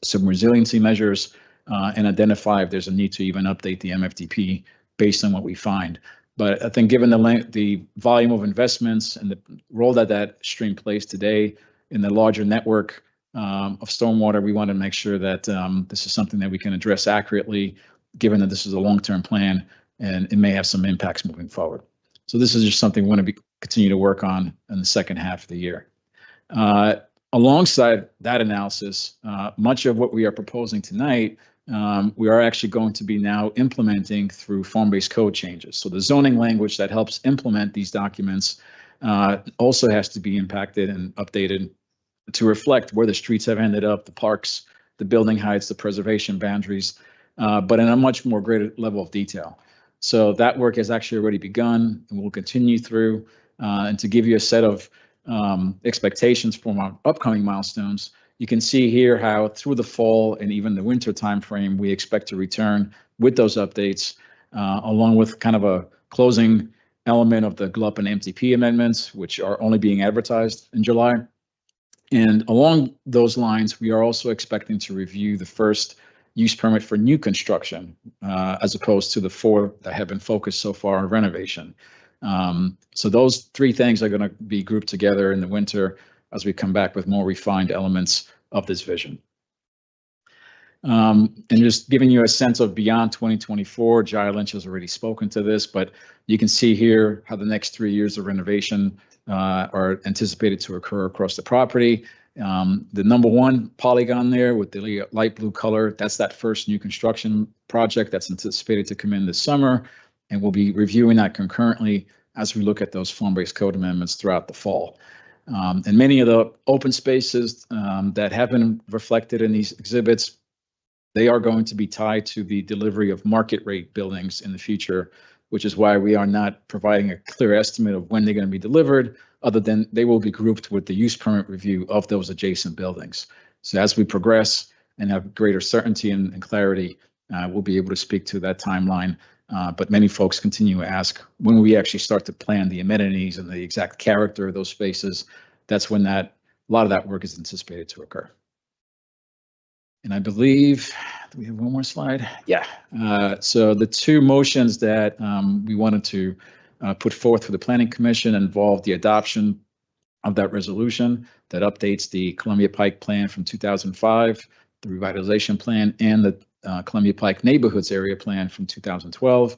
some resiliency measures and identify if there's a need to even update the MFDP based on what we find. But I think given the volume of investments and the role that that stream plays today in the larger network of stormwater, we want to make sure that this is something that we can address accurately, given that this is a long-term plan and it may have some impacts moving forward. So this is just something we want to continue to work on in the second half of the year. Alongside that analysis, much of what we are proposing tonight, we are actually going to be now implementing through form-based code changes. So the zoning language that helps implement these documents also has to be impacted and updated to reflect where the streets have ended up, the parks, the building heights, the preservation boundaries, but in a much more greater level of detail. So that work has actually already begun and will continue through. And to give you a set of expectations from our upcoming milestones, you can see here how through the fall and even the winter timeframe, we expect to return with those updates, along with kind of a closing element of the GLUP and MTP amendments, which are only being advertised in July. And along those lines, we are also expecting to review the first use permit for new construction, as opposed to the 4 that have been focused so far on renovation. So those 3 things are going to be grouped together in the winter as we come back with more refined elements of this vision. And just giving you a sense of beyond 2024, J.R. Lynch has already spoken to this, but you can see here how the next 3 years of renovation are anticipated to occur across the property. The number 1 polygon there with the light blue color, that's that first new construction project that's anticipated to come in this summer. And we'll be reviewing that concurrently as we look at those form-based code amendments throughout the fall. And many of the open spaces that have been reflected in these exhibits, they are going to be tied to the delivery of market rate buildings in the future, which is why we are not providing a clear estimate of when they're going to be delivered, other than they will be grouped with the use permit review of those adjacent buildings. So as we progress and have greater certainty and clarity, we'll be able to speak to that timeline. But many folks continue to ask when we actually start to plan the amenities and the exact character of those spaces. That's when a lot of that work is anticipated to occur. And I believe, do we have one more slide? Yeah. So the two motions that we wanted to put forth for the Planning Commission involved the adoption of that resolution that updates the Columbia Pike Plan from 2005, the revitalization plan, and the Columbia Pike Neighborhoods Area Plan from 2012,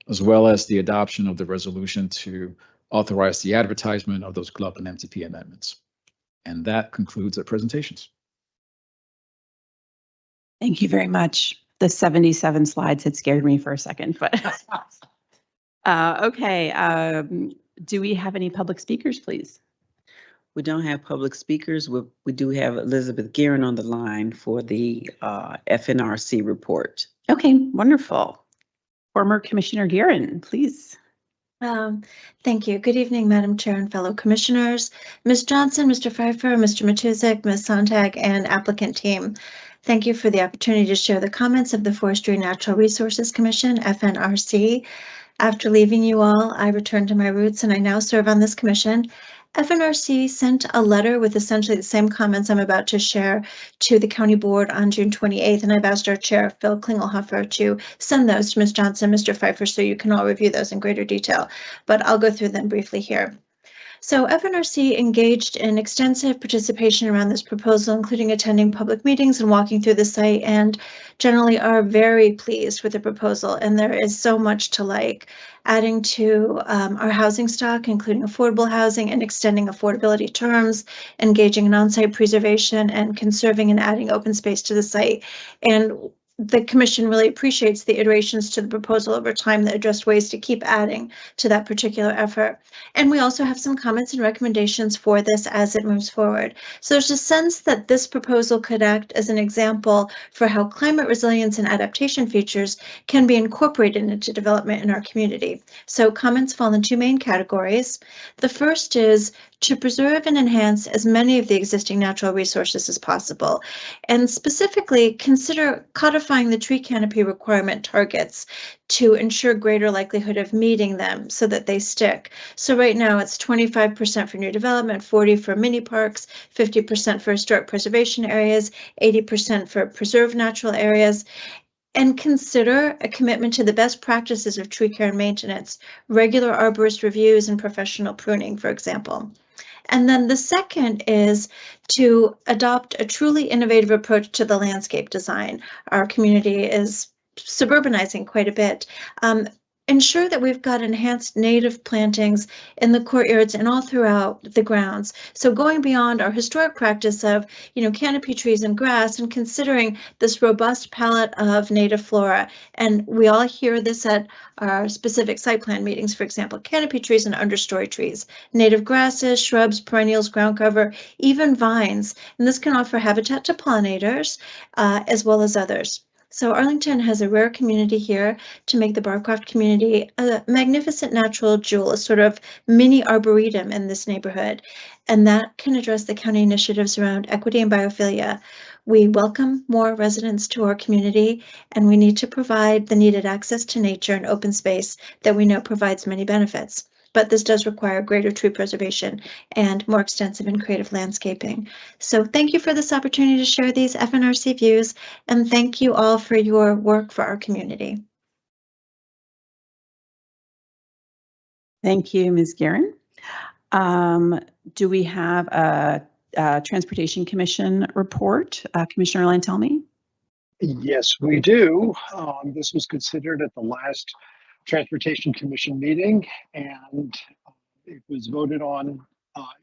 as well as the adoption of the resolution to authorize the advertisement of those GLUP and MTP amendments. And that concludes our presentations. Thank you very much. The 77 slides had scared me for a second, but okay. Do we have any public speakers, please? We don't have public speakers. We do have Elizabeth Guerin on the line for the FNRC report. Okay, wonderful. Former Commissioner Guerin, please. Thank you. Good evening, Madam Chair and fellow commissioners, Ms. Johnson, Mr. Pfeiffer, Mr. Matuszek, Ms. Sontag, and applicant team. Thank you for the opportunity to share the comments of the Forestry and Natural Resources Commission, FNRC. After leaving you all, I returned to my roots and I now serve on this commission. FNRC sent a letter with essentially the same comments I'm about to share to the county board on June 28th, and I've asked our chair, Phil Klingelhofer, to send those to Ms. Johnson, Mr. Pfeiffer, so you can all review those in greater detail, but I'll go through them briefly here. So FNRC engaged in extensive participation around this proposal, including attending public meetings and walking through the site, and generally are very pleased with the proposal. And there is so much to like, adding to our housing stock, including affordable housing and extending affordability terms, engaging in on-site preservation, and conserving and adding open space to the site. And the commission really appreciates the iterations to the proposal over time that address ways to keep adding to that particular effort. And we also have some comments and recommendations for this as it moves forward. So there's a sense that this proposal could act as an example for how climate resilience and adaptation features can be incorporated into development in our community. So comments fall in two main categories. The first is to preserve and enhance as many of the existing natural resources as possible, and specifically consider codifying the tree canopy requirement targets to ensure greater likelihood of meeting them so that they stick. So right now it's 25% for new development, 40% for mini parks, 50% for historic preservation areas, 80% for preserved natural areas. And consider a commitment to the best practices of tree care and maintenance, regular arborist reviews and professional pruning, for example. And then the second is to adopt a truly innovative approach to the landscape design. Our community is suburbanizing quite a bit. Ensure that we've got enhanced native plantings in the courtyards and all throughout the grounds. So going beyond our historic practice of, canopy trees and grass, and considering this robust palette of native flora. And we all hear this at our specific site plan meetings, for example, canopy trees and understory trees, native grasses, shrubs, perennials, ground cover, even vines. And this can offer habitat to pollinators as well as others. So Arlington has a rare community here to make the Barcroft community a magnificent natural jewel, a sort of mini arboretum in this neighborhood. And that can address the county initiatives around equity and biophilia. We welcome more residents to our community, and we need to provide the needed access to nature and open space that we know provides many benefits. But this does require greater tree preservation and more extensive and creative landscaping. So thank you for this opportunity to share these FNRC views, and thank you all for your work for our community. Thank you, Ms. Guerin. Do we have a Transportation Commission report? Commissioner Lantelmi? Yes, we do. This was considered at the last Transportation Commission meeting, and it was voted on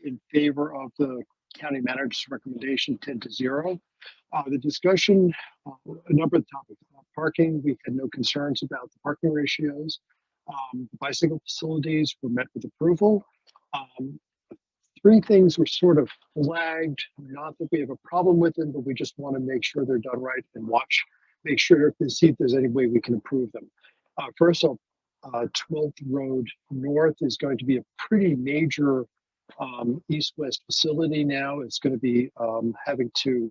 in favor of the county manager's recommendation 10-0. The discussion, a number of topics. Parking, we had no concerns about the parking ratios. Bicycle facilities were met with approval. Three things were sort of flagged, not that we have a problem with them, but we just want to make sure they're done right and make sure to see if there's any way we can improve them. First off, 12th Road North is going to be a pretty major east-west facility now. It's going to be having to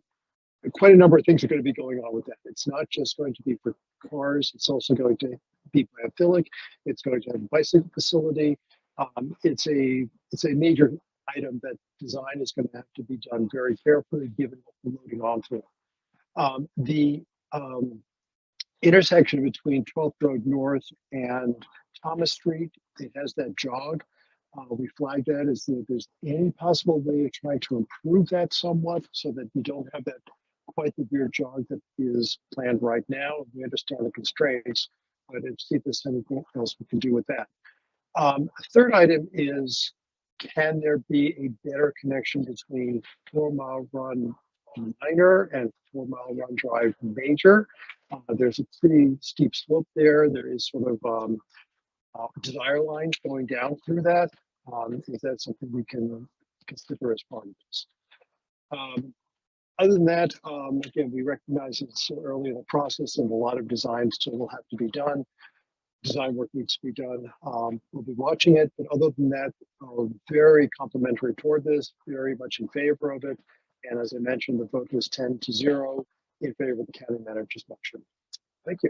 quite a number of things are going to be going on with that. It's not just going to be for cars. It's also going to be biophilic. It's going to have a bicycle facility. It's a major item that design is going to have to be done very carefully given what we're loading onto it. The intersection between 12th Road North and Thomas Street, it has that jog. We flagged that as if there's any possible way of trying to improve that somewhat so that you don't have that quite the weird jog that is planned right now. We understand the constraints, but see if there's anything else we can do with that. A third item is, can there be a better connection between 4 Mile Run Minor and 4 Mile Run Drive Major? There's a pretty steep slope there. There is sort of desire lines going down through that. Is that something we can consider as part of this? Other than that, again, we recognize it's still early in the process and a lot of design still will have to be done. Design work needs to be done. We'll be watching it, but other than that, very complimentary toward this, very much in favor of it. And as I mentioned, the vote was 10-0 in favor of the county manager's motion. Thank you.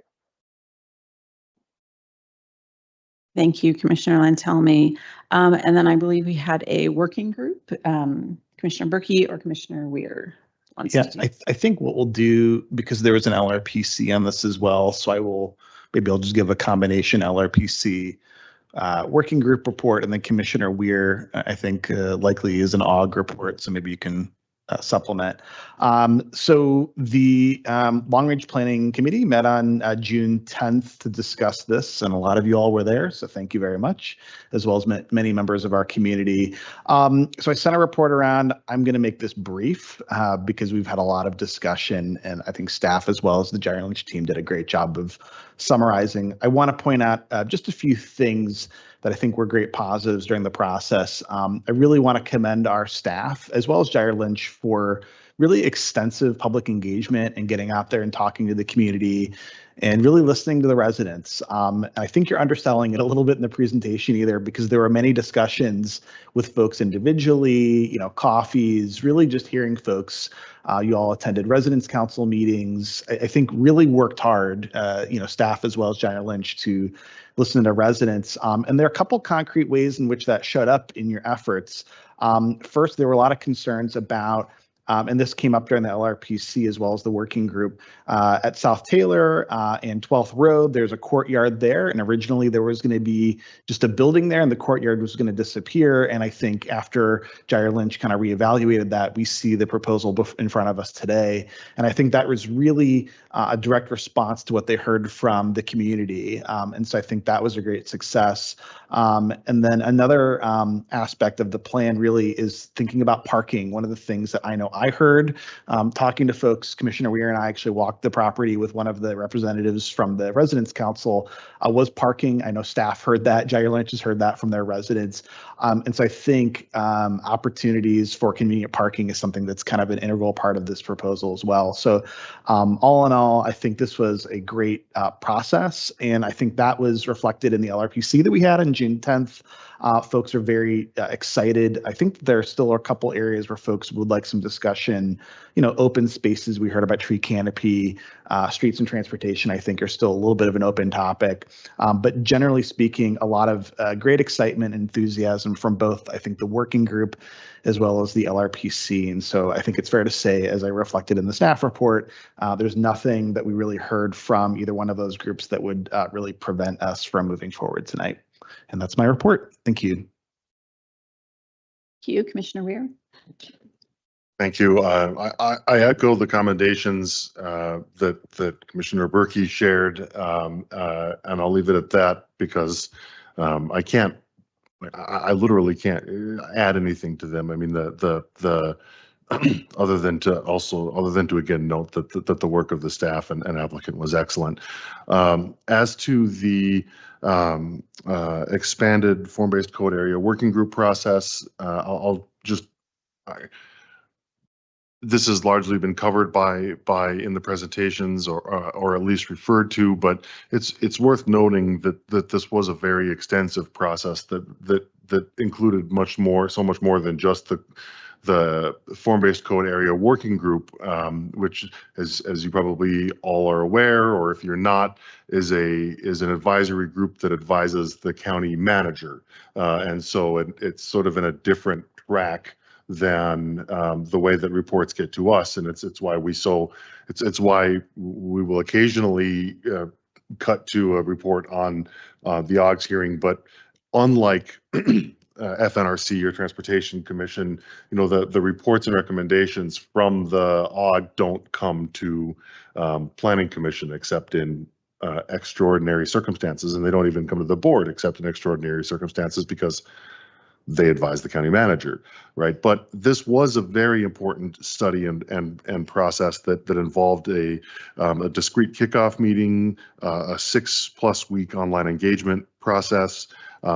Thank you, Commissioner Lantelmi. And then I believe we had a working group, Commissioner Berkey or Commissioner Weir. Yeah, I think what we'll do, because there was an LRPC on this as well, so I'll just give a combination LRPC working group report, and then Commissioner Weir, I think likely is an AUG report, so maybe you can supplement. So the Long Range Planning Committee met on June 10th to discuss this, and a lot of you all were there, so thank you very much, as well as many members of our community. So I sent a report around. I'm going to make this brief because we've had a lot of discussion, and I think staff as well as the Gyro Lynch team did a great job of summarizing. I want to point out just a few things that I think were great positives during the process. I really want to commend our staff as well as Gyro Lynch for really extensive public engagement and getting out there and talking to the community and really listening to the residents. I think you're underselling it a little bit in the presentation either, because there were many discussions with folks individually, coffees, really just hearing folks. You all attended residents council meetings. I think really worked hard, staff as well as Gyro Lynch, to listen to residents. And there are a couple concrete ways in which that showed up in your efforts. First, there were a lot of concerns about, and this came up during the LRPC as well as the working group, at South Taylor and 12th Road. There's a courtyard there, and originally there was going to be just a building there, and the courtyard was going to disappear. And I think after Gyro Lynch kind of reevaluated that, we see the proposal in front of us today. And I think that was really a direct response to what they heard from the community. And so I think that was a great success. And then another aspect of the plan really is thinking about parking. One of the things that I know I heard talking to folks, Commissioner Weir and I actually walked the property with one of the representatives from the Residents Council, was parking. I know staff heard that. Gyro Lynch has heard that from their residents. And so I think opportunities for convenient parking is something that's kind of an integral part of this proposal as well. So all in all, I think this was a great process. And I think that was reflected in the LRPC that we had on June 10th. Folks are very excited. I think there are still a couple areas where folks would like some discussion. Open spaces, we heard about tree canopy, streets and transportation, I think are still a little bit of an open topic. But generally speaking, a lot of great excitement and enthusiasm from both, I think, the working group as well as the LRPC. And so I think it's fair to say, as I reflected in the staff report, there's nothing that we really heard from either one of those groups that would really prevent us from moving forward tonight. And that's my report. Thank you. Thank you, Commissioner Weir. Thank you. I echo the commendations that Commissioner Berkey shared, and I'll leave it at that because I literally can't add anything to them. I mean, the other than to again note that the work of the staff and applicant was excellent. As to the expanded form-based code area working group process, this has largely been covered by in the presentations or at least referred to, but it's worth noting that this was a very extensive process that included so much more than just the form-based code area working group, which as you probably all are aware, or if you're not, is an advisory group that advises the county manager, and so it's sort of in a different track than the way that reports get to us, and it's why we will occasionally cut to a report on the OGS hearing, but unlike FNRC or Transportation Commission, the reports and recommendations from the OG don't come to Planning Commission except in extraordinary circumstances, and they don't even come to the board except in extraordinary circumstances because they advise the county manager, right? But this was a very important study and process that involved a discrete kickoff meeting, a 6+ week online engagement process,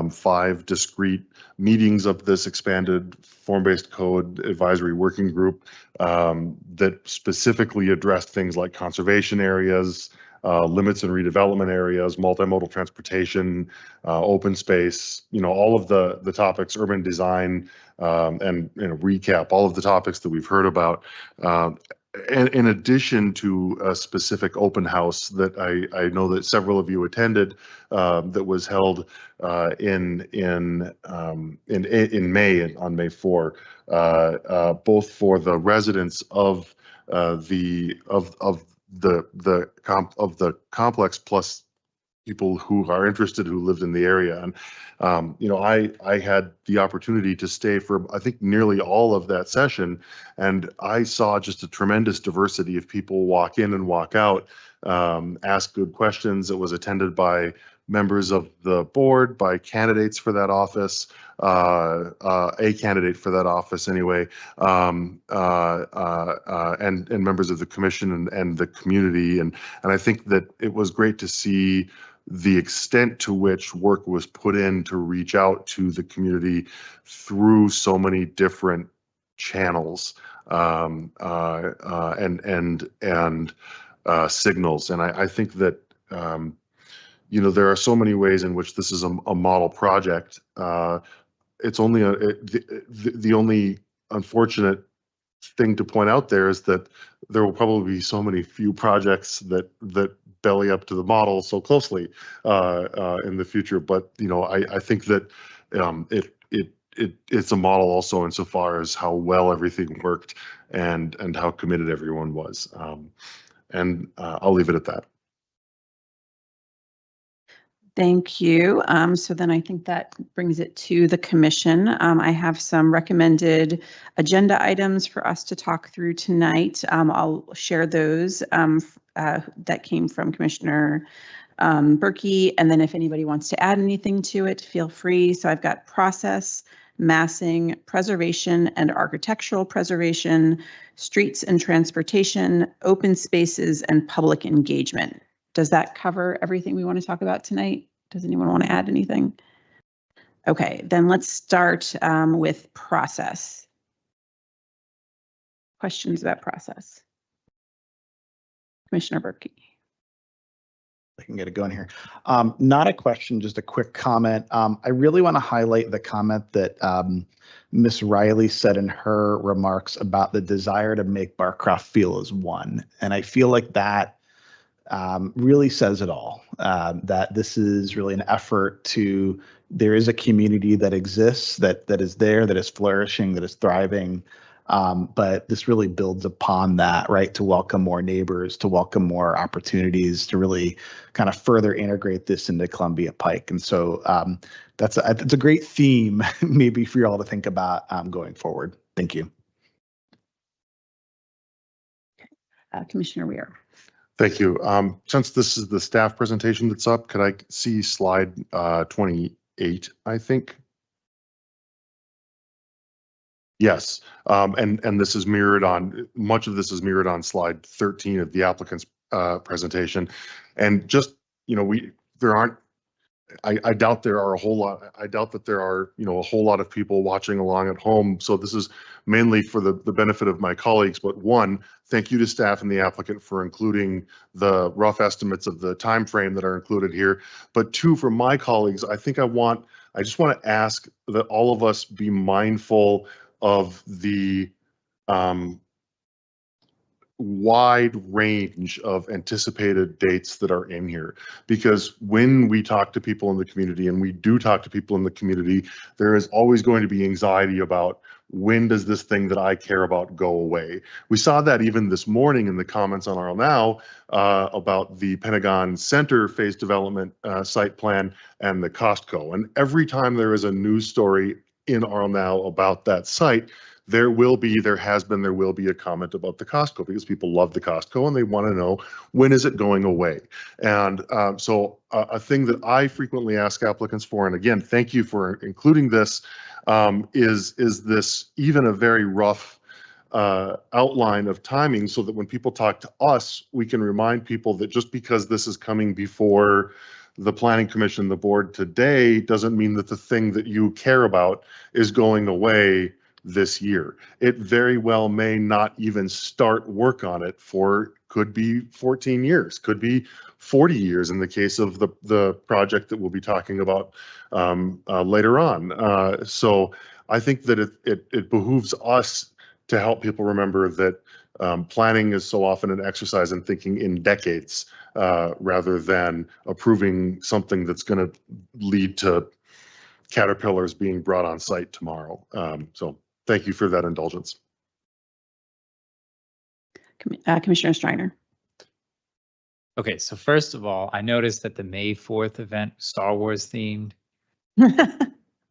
5 discrete meetings of this expanded form-based code advisory working group that specifically addressed things like conservation areas, limits and redevelopment areas, multimodal transportation, open space, all of the topics, urban design, and recap all of the topics that we've heard about. And in addition to a specific open house that I know that several of you attended, that was held in May, on May 4, both for the residents of the complex plus people who are interested who lived in the area. And I had the opportunity to stay for I think nearly all of that session, and I saw just a tremendous diversity of people walk in and walk out, ask good questions. It was attended by members of the board, by candidates for that office, a candidate for that office anyway, and members of the commission and the community. And I think that it was great to see the extent to which work was put in to reach out to the community through so many different channels and signals. And I think that there are so many ways in which this is a model project. It's only the only unfortunate thing to point out there is that there will probably be so many few projects that belly up to the model so closely in the future. But I think that it's a model also insofar as how well everything worked and how committed everyone was. And I'll leave it at that. Thank you. So then I think that brings it to the commission. I have some recommended agenda items for us to talk through tonight. I'll share those that came from Commissioner Berkey, and then if anybody wants to add anything to it, feel free. So I've got process, massing, preservation and architectural preservation, streets and transportation, open spaces, and public engagement. Does that cover everything we want to talk about tonight? Does anyone want to add anything? Okay, then let's start with process. Questions about process? Commissioner Berkey. I can get it going here. Not a question, just a quick comment. I really want to highlight the comment that Ms. Riley said in her remarks about the desire to make Barcroft feel as one. And I feel like that really says it all, that this is really an effort to, there is a community that exists, that is there, that is flourishing, that is thriving. But this really builds upon that, right? To welcome more neighbors, to welcome more opportunities, to really kind of further integrate this into Columbia Pike. And so it's a great theme, maybe for you all to think about going forward. Thank you. Commissioner Weir. Thank you. Since this is the staff presentation that's up, could I see slide 28, I think? Yes, and this is mirrored on, much of this is mirrored on slide 13 of the applicant's presentation. And just, there aren't I doubt there are a whole lot. I doubt that there are, a whole lot of people watching along at home. So this is mainly for the benefit of my colleagues. But one, thank you to staff and the applicant for including the rough estimates of the time frame that are included here. But two, for my colleagues, I just want to ask that all of us be mindful of the wide range of anticipated dates that are in here, because when we talk to people in the community, and we do talk to people in the community, there is always going to be anxiety about when does this thing that I care about go away. We saw that even this morning in the comments on RL Now about the Pentagon Center phase development site plan and the Costco. And every time there is a news story in RL Now about that site, there will be a comment about the Costco, because people love the Costco and they want to know, when is it going away? And so a thing that I frequently ask applicants for, and again, thank you for including this, is this even a very rough outline of timing, so that when people talk to us, we can remind people that just because this is coming before the Planning Commission, the board today, doesn't mean that the thing that you care about is going away this year. It very well may not even start work on it for, could be 14 years, could be 40 years in the case of the project that we'll be talking about later on. So I think that it behooves us to help people remember that planning is so often an exercise in thinking in decades rather than approving something that's going to lead to caterpillars being brought on site tomorrow. So thank you for that indulgence. Commissioner Streiner. Okay, so first of all, I noticed that the May 4th event, Star Wars themed,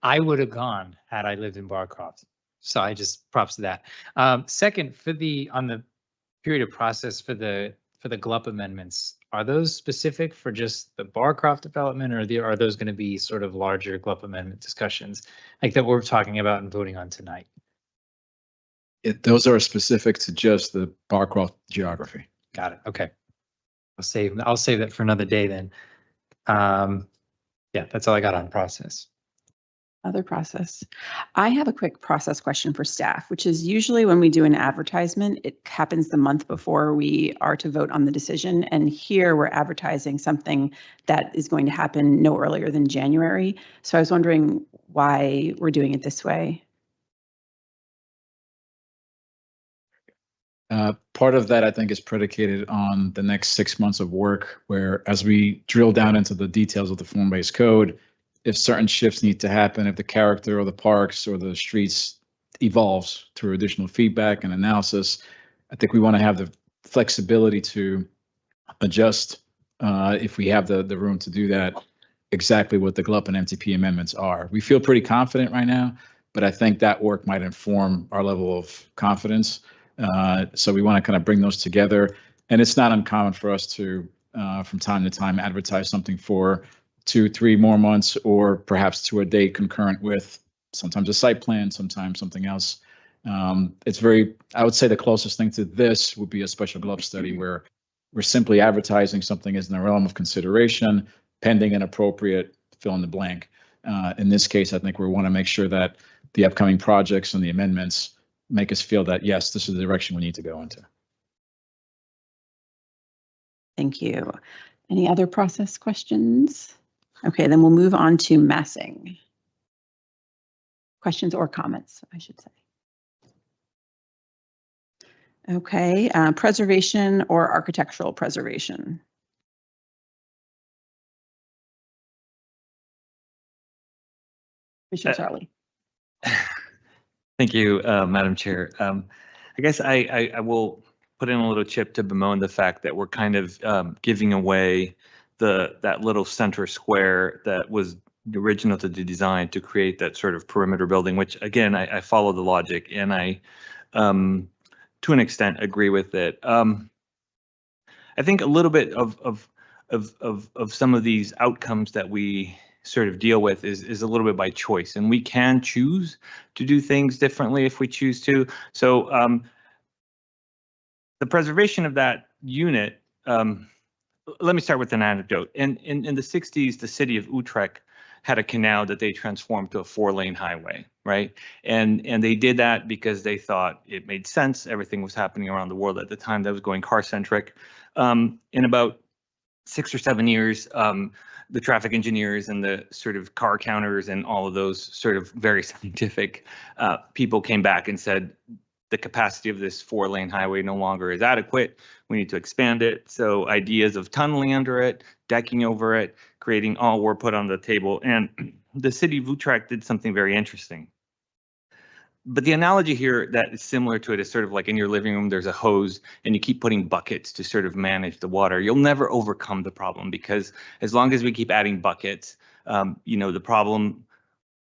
I would have gone had I lived in Barcroft. So I just props to that. Second, on the period of process for the GLUP amendments, are those specific for just the Barcroft development, or are those going to be sort of larger GLUP amendment discussions like that we're talking about and voting on tonight? Those are specific to just the Barcroft geography. Got it. Okay. I'll save that for another day then. Yeah, that's all I got on process. Other process. I have a quick process question for staff, which is usually when we do an advertisement, it happens the month before we are to vote on the decision. And here we're advertising something that is going to happen no earlier than January. So I was wondering why we're doing it this way. Part of that, I think, is predicated on the next 6 months of work, where as we drill down into the details of the form-based code, if certain shifts need to happen, if the character or the parks or the streets evolves through additional feedback and analysis, I think we want to have the flexibility to adjust, if we have the room to do that, exactly what the GLUP and MTP amendments are. We feel pretty confident right now, but I think that work might inform our level of confidence. So we want to kind of bring those together. And it's not uncommon for us to, from time to time, advertise something for 2-3 more months, or perhaps to a date concurrent with sometimes a site plan, sometimes something else. I would say the closest thing to this would be a special GLUP study, where we're simply advertising something as in the realm of consideration, pending an appropriate fill in the blank. In this case, I think we want to make sure that the upcoming projects and the amendments make us feel that, yes, this is the direction we need to go into. Thank you. Any other process questions? Okay, then we'll move on to massing. Questions or comments, I should say. Okay, preservation or architectural preservation? Commissioner Sarli. Thank you, Madam Chair. I guess I will put in a little chip to bemoan the fact that we're kind of giving away that little center square that was original to the design to create that sort of perimeter building, which again, I follow the logic and I, to an extent, agree with it. I think a little bit of some of these outcomes that we sort of deal with is a little bit by choice, and we can choose to do things differently if we choose to. So the preservation of that unit, let me start with an anecdote. In the 60s, the city of Utrecht had a canal that they transformed to a 4-lane highway, right? And they did that because they thought it made sense. Everything was happening around the world at the time that was going car-centric. In about 6 or 7 years, the traffic engineers and the sort of car counters and all of those sort of very scientific people came back and said, the capacity of this 4-lane highway no longer is adequate. We need to expand it. So ideas of tunneling under it, decking over it, creating all were put on the table. And the city of Utrecht did something very interesting. But the analogy here that is similar to it is sort of like in your living room, there's a hose and you keep putting buckets to sort of manage the water. You'll never overcome the problem because as long as we keep adding buckets, the problem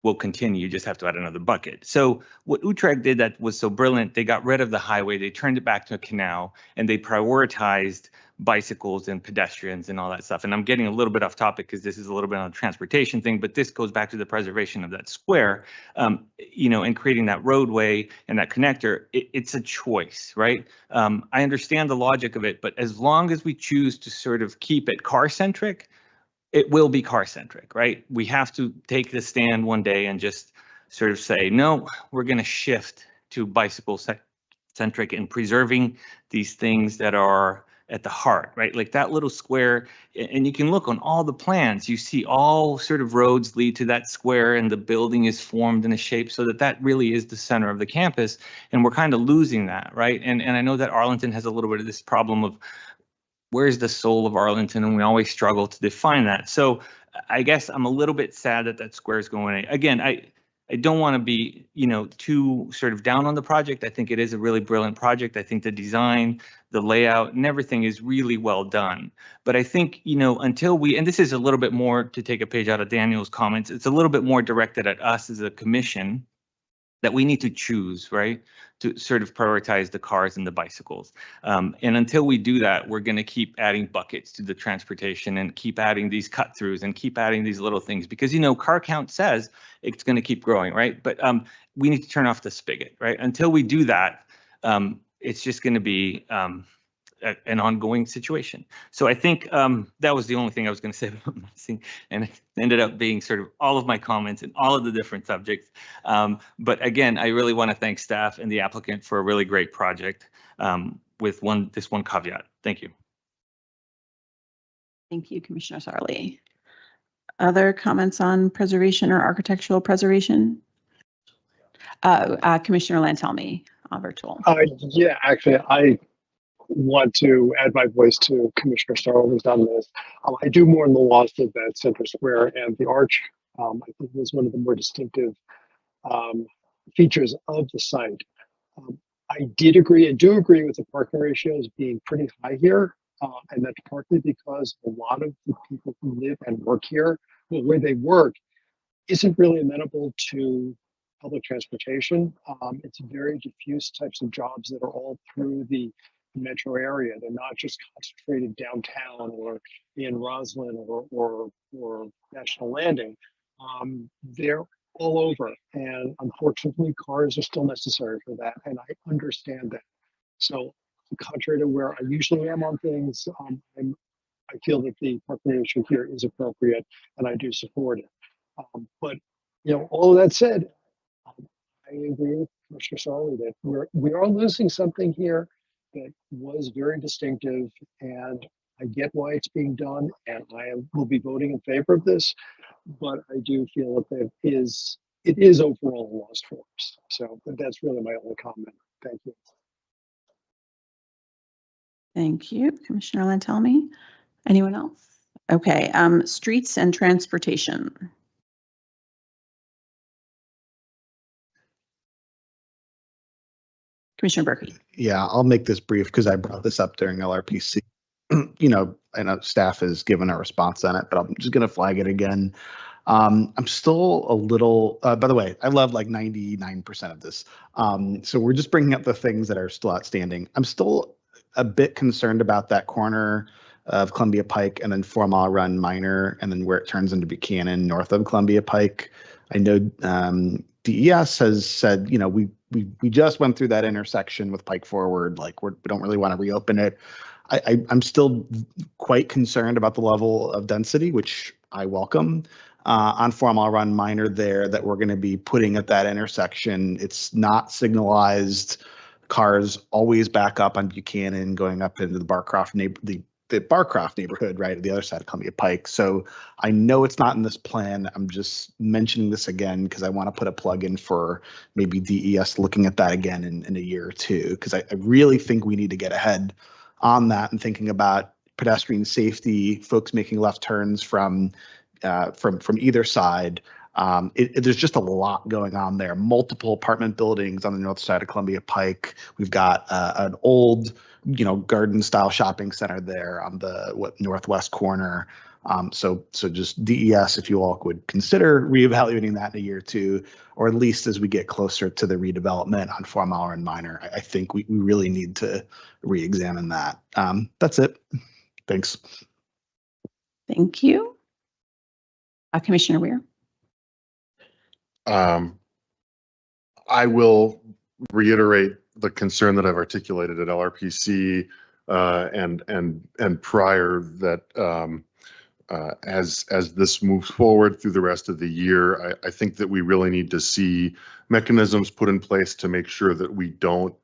will continue. You just have to add another bucket. So what Utrecht did that was so brilliant, they got rid of the highway, they turned it back to a canal, and they prioritized bicycles and pedestrians and all that stuff. And I'm getting a little bit off topic because this is a little bit on a transportation thing, but this goes back to the preservation of that square, and creating that roadway and that connector. It's a choice, right? I understand the logic of it, but as long as we choose to sort of keep it car-centric, it will be car-centric, right? We have to take the stand one day and just sort of say, no, we're going to shift to bicycle-centric and preserving these things that are at the heart, right? Like that little square, and you can look on all the plans, you see all sort of roads lead to that square and the building is formed in a shape so that really is the center of the campus. And we're kind of losing that, right? And I know that Arlington has a little bit of this problem of where's the soul of Arlington? And we always struggle to define that. So I guess I'm a little bit sad that square is going away. Again, I don't want to be, too sort of down on the project. I think it is a really brilliant project. I think the design, the layout and everything is really well done. But I think, until and this is a little bit more to take a page out of Daniel's comments, it's a little bit more directed at us as a commission that we need to choose, right, to sort of prioritize the cars and the bicycles. And until we do that, we're going to keep adding buckets to the transportation and keep adding these cut throughs and keep adding these little things because, car count says it's going to keep growing, right? But we need to turn off the spigot, right? Until we do that, it's just going to be an ongoing situation. So I think that was the only thing I was going to say about messing, and it ended up being sort of all of my comments and all of the different subjects. But again, I really want to thank staff and the applicant for a really great project with this one caveat. Thank you. Thank you, Commissioner Sarli. Other comments on preservation or architectural preservation? Commissioner Lantelmi, virtual. Yeah, actually, I want to add my voice to Commissioner Starl, who's done this. I do mourn the loss of that center square and the arch. I think it was one of the more distinctive features of the site. I do agree with the parking ratios being pretty high here. And that's partly because a lot of the people who live and work here, well, where they work, isn't really amenable to public transportation. It's very diffuse types of jobs that are all through the metro area. They're not just concentrated downtown or in Roslyn or National Landing. They're all over, and unfortunately, cars are still necessary for that, and I understand that. So, contrary to where I usually am on things, I feel that the parking ratio here is appropriate, and I do support it. But all of that said, I agree with Commissioner Sarli that we are losing something here that was very distinctive, and I get why it's being done, and will be voting in favor of this. But I do feel that it is overall a loss for us. So, but that's really my only comment. Thank you. Thank you, Commissioner Lantelmi. Anyone else? Okay, streets and transportation. Commissioner Berkey. Yeah, I'll make this brief because I brought this up during LRPC. I know staff has given a response on it, but I'm just going to flag it again. I'm still a little, by the way, I love like 99% of this. So we're just bringing up the things that are still outstanding. I'm still a bit concerned about that corner of Columbia Pike and then 4 Mile Run Minor, and then where it turns into Buchanan north of Columbia Pike. I know DES has said, we just went through that intersection with Pike Forward, like we don't really want to reopen it. I'm still quite concerned about the level of density, which I welcome. On 4 Mile Run Minor there that we're going to be putting at that intersection. It's not signalized. Cars always back up on Buchanan going up into the Barcroft neighborhood, right at the other side of Columbia Pike. So I know it's not in this plan. I'm just mentioning this again because I want to put a plug in for maybe DES looking at that again in a year or two, because I really think we need to get ahead on that and thinking about pedestrian safety, folks making left turns from either side. There's just a lot going on there. Multiple apartment buildings on the north side of Columbia Pike. We've got an old, garden style shopping center there on the northwest corner. So just DES, if you all would consider reevaluating that in a year or two, or at least as we get closer to the redevelopment on 4 Mile and Minor, I think we really need to re-examine that. That's it. Thanks. Thank you. Commissioner Weir. I will reiterate the concern that I've articulated at LRPC and prior that as this moves forward through the rest of the year, I think that we really need to see mechanisms put in place to make sure that we don't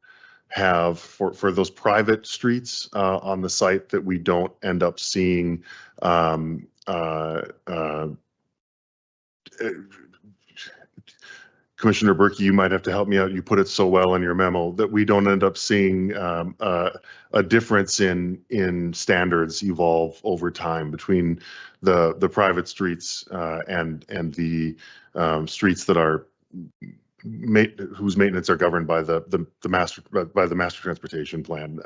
have for those private streets on the site, that we don't end up seeing Commissioner Berkey, you might have to help me out. You put it so well in your memo that we don't end up seeing a difference in standards evolve over time between the private streets and the streets that are whose maintenance are governed by the master transportation plan.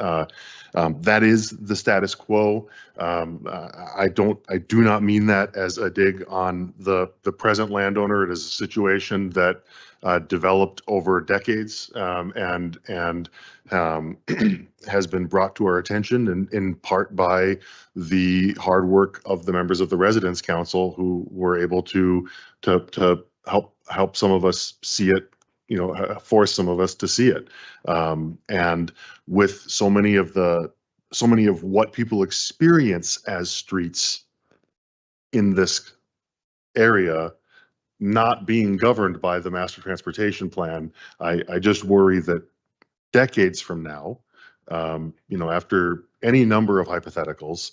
That is the status quo. I do not mean that as a dig on the present landowner. It is a situation that developed over decades and has been brought to our attention in part by the hard work of the members of the Residents Council who were able to help some of us see it, force some of us to see it. And with so many of what people experience as streets in this area not being governed by the master transportation plan, I just worry that decades from now, after any number of hypotheticals,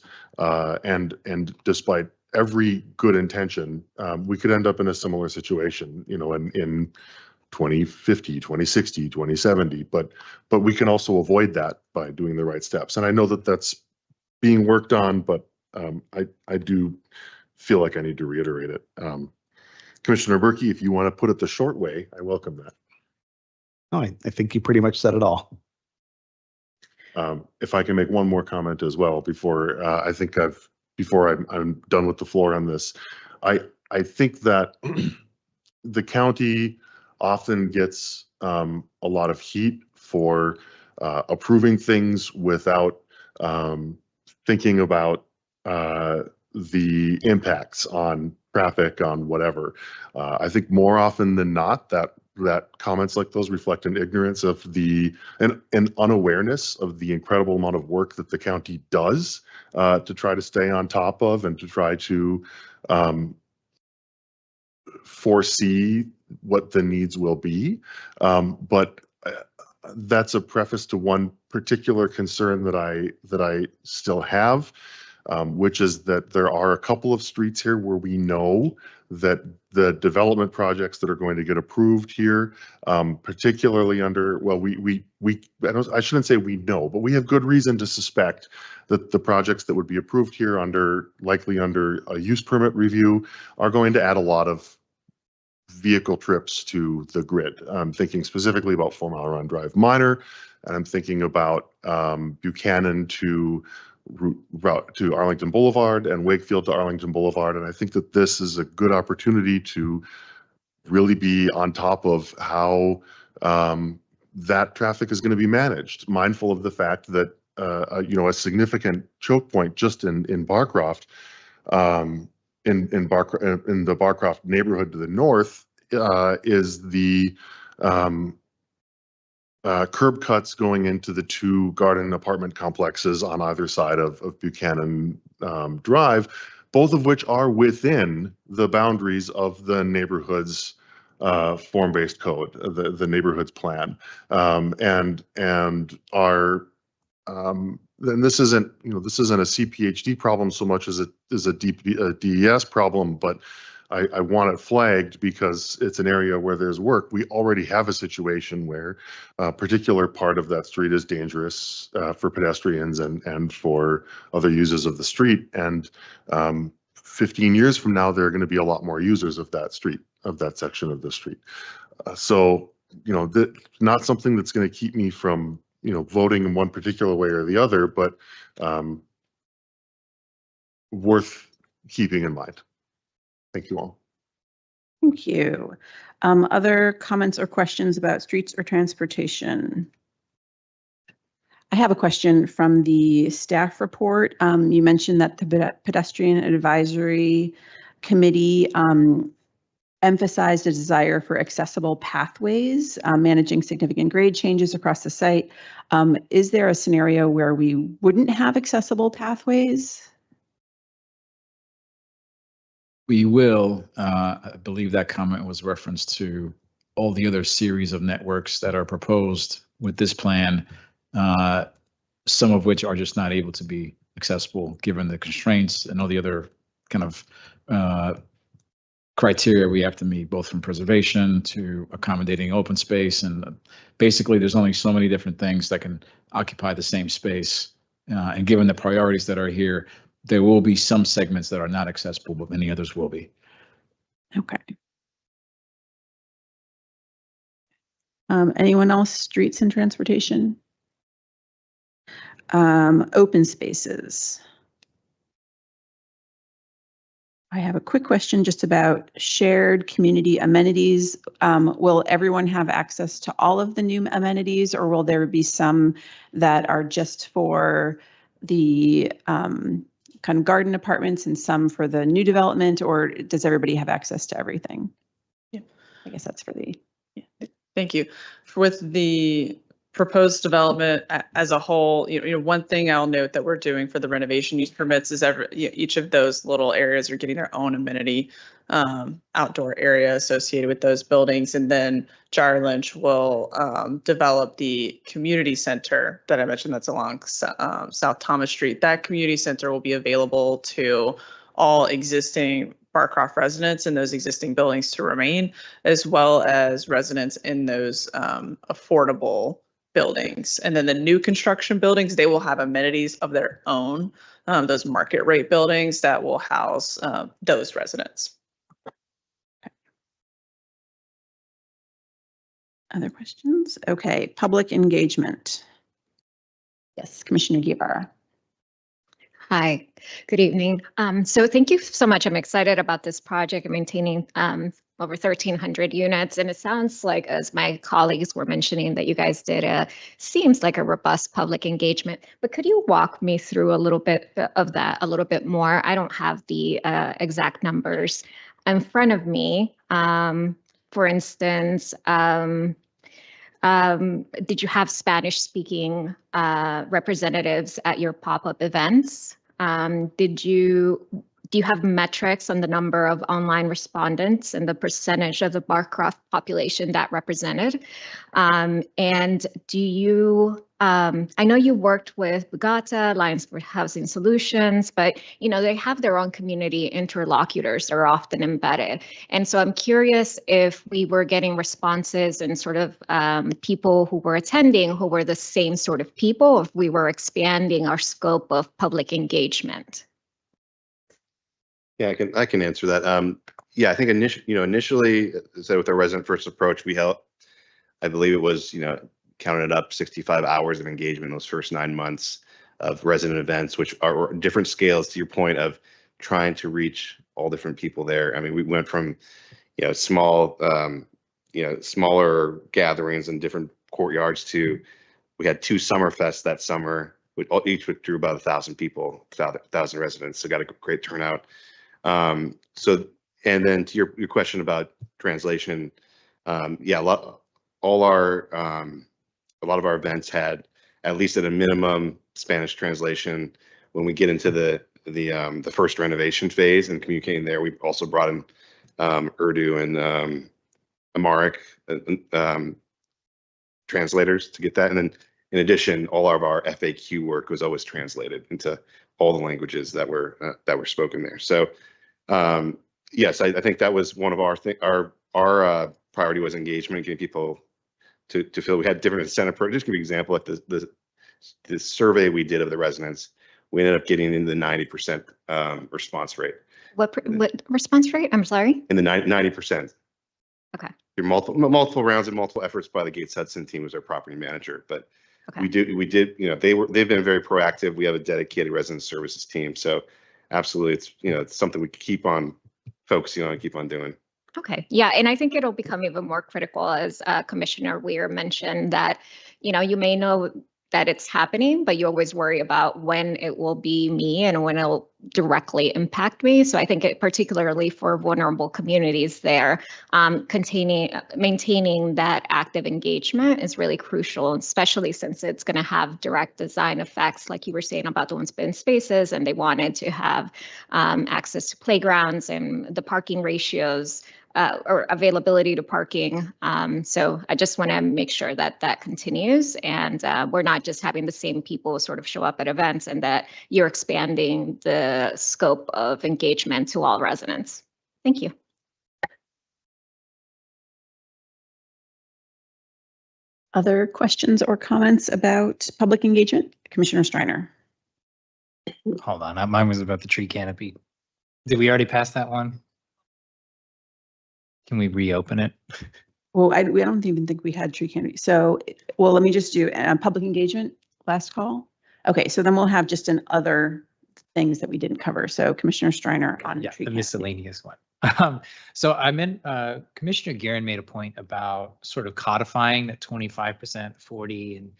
and despite every good intention, we could end up in a similar situation, in 2050, 2060, 2070, but we can also avoid that by doing the right steps. And I know that that's being worked on, but I do feel like I need to reiterate it. Commissioner Berkey, if you want to put it the short way, I welcome that. Oh, I think you pretty much said it all. If I can make one more comment as well before I'm done with the floor on this, I think that the county often gets a lot of heat for approving things without thinking about the impacts on traffic, on whatever. I think more often than not that comments like those reflect an ignorance of an unawareness of the incredible amount of work that the county does to try to stay on top of and to try to foresee what the needs will be. But that's a preface to one particular concern that I still have, which is that there are a couple of streets here where we know that the development projects that are going to get approved here, particularly under, well, I shouldn't say we know, but we have good reason to suspect that the projects that would be approved here likely under a use permit review are going to add a lot of vehicle trips to the grid. I'm thinking specifically about 4 Mile Run Drive Minor, and I'm thinking about Buchanan to route to Arlington Boulevard and Wakefield to Arlington Boulevard. And I think that this is a good opportunity to really be on top of how that traffic is going to be managed, mindful of the fact that a significant choke point just in Barcroft, in the Barcroft neighborhood to the north, is the curb cuts going into the 2 garden apartment complexes on either side of Buchanan Drive, both of which are within the boundaries of the neighborhood's form-based code, the neighborhood's plan, and are and this isn't, this isn't a CPHD problem so much as it is a DES problem, but I want it flagged because it's an area where there's work. We already have a situation where a particular part of that street is dangerous for pedestrians and for other users of the street. And 15 years from now, there are going to be a lot more users of that street, of that section of the street. So, not something that's going to keep me from, voting in one particular way or the other, but worth keeping in mind. Thank you all. Thank you. Other comments or questions about streets or transportation? I have a question from the staff report. You mentioned that the Pedestrian Advisory Committee emphasized a desire for accessible pathways, managing significant grade changes across the site. Is there a scenario where we wouldn't have accessible pathways? We will. I believe that comment was referenced to all the other series of networks that are proposed with this plan, some of which are just not able to be accessible given the constraints and all the other kind of criteria we have to meet, both from preservation to accommodating open space. And basically, there's only so many different things that can occupy the same space. And given the priorities that are here, there will be some segments that are not accessible, but many others will be. Okay. Anyone else? Streets and transportation? Open spaces. I have a quick question just about shared community amenities. Will everyone have access to all of the new amenities, or will there be some that are just for the kind of garden apartments and some for the new development, or does everybody have access to everything? Yeah. I guess that's for the. Yeah. Thank you. With the proposed development as a whole, one thing I'll note that we're doing for the renovation use permits is each of those little areas are getting their own amenity outdoor area associated with those buildings. And then Jar Lynch will develop the community center that I mentioned that's along South Thomas Street. That community center will be available to all existing Barcroft residents in those existing buildings to remain, as well as residents in those affordable buildings. And then the new construction buildings, they will have amenities of their own, those market rate buildings that will house those residents. Other questions? Okay, public engagement. Yes, Commissioner Guevara. Hi, good evening. So thank you so much. I'm excited about this project and maintaining over 1,300 units. And it sounds like, as my colleagues were mentioning, that you guys did seems like a robust public engagement. But could you walk me through a little bit of that a little bit more? I don't have the exact numbers in front of me. For instance, did you have Spanish-speaking representatives at your pop-up events? Do you have metrics on the number of online respondents and the percentage of the Barcroft population that represented? And do you, I know you worked with Bugata, Alliance for Housing Solutions, but they have their own community interlocutors that are often embedded. And so I'm curious if we were getting responses and sort of people who were attending who were the same sort of people, if we were expanding our scope of public engagement. Yeah, I can answer that. Yeah, I think initially, so with our resident first approach, we held, I believe it was, counted it up 65 hours of engagement in those first 9 months of resident events, which are different scales to your point of trying to reach all different people there. I mean, we went from, small, smaller gatherings in different courtyards to, we had 2 Summerfests that summer, each drew about 1,000 people, 1,000 residents. So got a great turnout. So, and then to your question about translation, yeah, all our a lot of our events had, at least at a minimum, Spanish translation. When we get into the first renovation phase and communicating there, we also brought in Urdu and Amharic translators to get that. And then in addition, all of our FAQ work was always translated into all the languages that were spoken there. So yes, I think that was one of our priority was engagement, getting people to feel we had different incentive programs. Just to give you an example, like the survey we did of the residents, we ended up getting in the 90% response rate. What response rate? I'm sorry. In the 90%. Okay. Through multiple rounds and multiple efforts by the Gates Hudson team was our property manager, but Okay. we did, you know, they've been very proactive. We have a dedicated resident services team. So absolutely, it's, you know, it's something we can keep on focusing on and keep on doing. Okay, yeah, and I think it'll become even more critical as Commissioner Weir mentioned that, you know, you may know that it's happening, but you always worry about when it will be me and when it'll directly impact me. So I think it, particularly for vulnerable communities there, maintaining that active engagement is really crucial, especially since it's going to have direct design effects, like you were saying about the open spaces, and they wanted to have access to playgrounds and the parking ratios. Or availability to parking. So I just want to make sure that that continues and we're not just having the same people sort of show up at events, and that you're expanding the scope of engagement to all residents. Thank you. Other questions or comments about public engagement? Commissioner Streiner. Hold on, mine was about the tree canopy. Did we already pass that one? Can we reopen it? Well, I don't even think we had tree canopy. So, well, let me just do public engagement, last call. Okay, so then we'll have just an other things that we didn't cover. So Commissioner Streiner on Yeah, tree the canopy. miscellaneous one. So I meant Commissioner Guerin made a point about sort of codifying that 25%, 40, and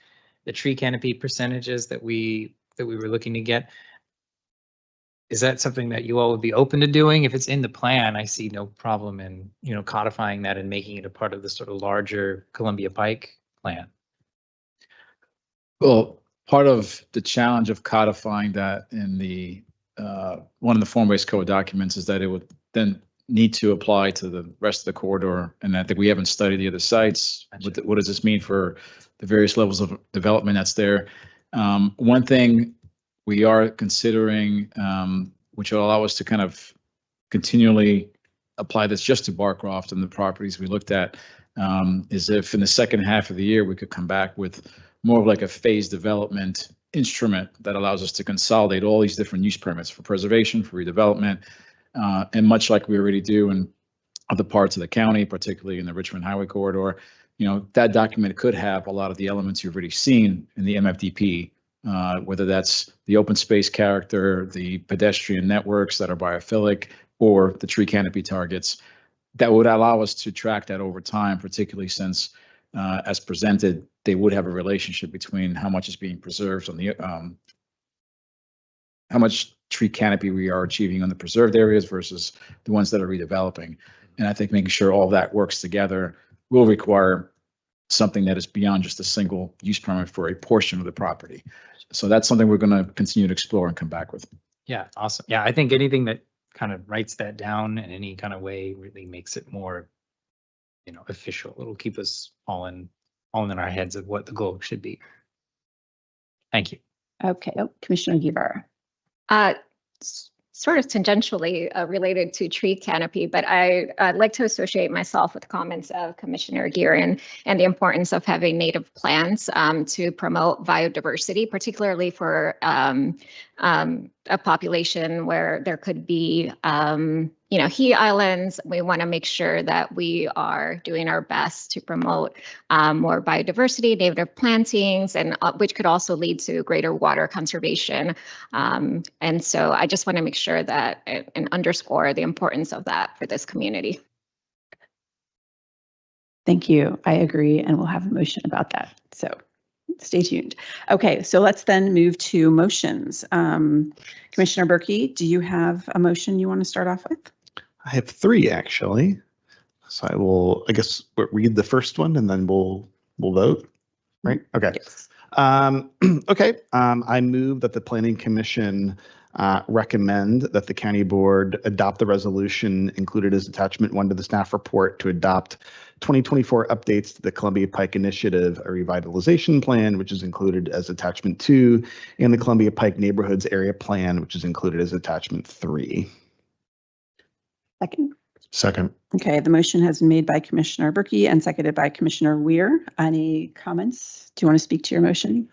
the tree canopy percentages that we were looking to get. Is that something that you all would be open to doing? If it's in the plan, I see no problem in, you know, codifying that and making it a part of the sort of larger Columbia Pike plan. Well, part of the challenge of codifying that in the one of the form-based code documents is that it would then need to apply to the rest of the corridor. And I think we haven't studied the other sites. What does this mean for the various levels of development that's there? One thing we are considering, which will allow us to kind of continually apply this just to Barcroft and the properties we looked at, is if in the second half of the year we could come back with more of like a phased development instrument that allows us to consolidate all these different use permits for preservation, for redevelopment, and much like we already do in other parts of the county, particularly in the Richmond Highway Corridor, you know, that document could have a lot of the elements you've already seen in the MFDP. Whether that's the open space character, the pedestrian networks that are biophilic, or the tree canopy targets, that would allow us to track that over time, particularly since, as presented, they would have a relationship between how much is being preserved on the, how much tree canopy we are achieving on the preserved areas versus the ones that are redeveloping. And I think making sure all that works together will require something that is beyond just a single use permit for a portion of the property. So that's something we're going to continue to explore and come back with. Yeah, awesome. Yeah, I think anything that kind of writes that down in any kind of way really makes it more, you know, official. It'll keep us all in our heads of what the goal should be. Thank you. Okay, Commissioner Guevara. Sort of tangentially related to tree canopy, but I'd like to associate myself with comments of Commissioner Guerin and the importance of having native plants to promote biodiversity, particularly for a population where there could be, you know, heat islands. We want to make sure that we are doing our best to promote more biodiversity, native plantings, and which could also lead to greater water conservation. And so I just want to make sure that and underscore the importance of that for this community. Thank you. I agree, and we'll have a motion about that. So stay tuned. Okay, so let's then move to motions. Commissioner Berkey, do you have a motion you want to start off with? I have three actually. So I will, I guess, read the first one and then we'll vote. right? Okay. Yes. Okay, I move that the Planning Commission recommend that the county board adopt the resolution included as attachment 1 to the staff report to adopt 2024 updates to the Columbia Pike Initiative, a revitalization plan, which is included as attachment 2, and the Columbia Pike Neighborhoods Area Plan, which is included as attachment 3. Second. Second. Okay, the motion has been made by Commissioner Berkey and seconded by Commissioner Weir. Any comments? Do you want to speak to your motion?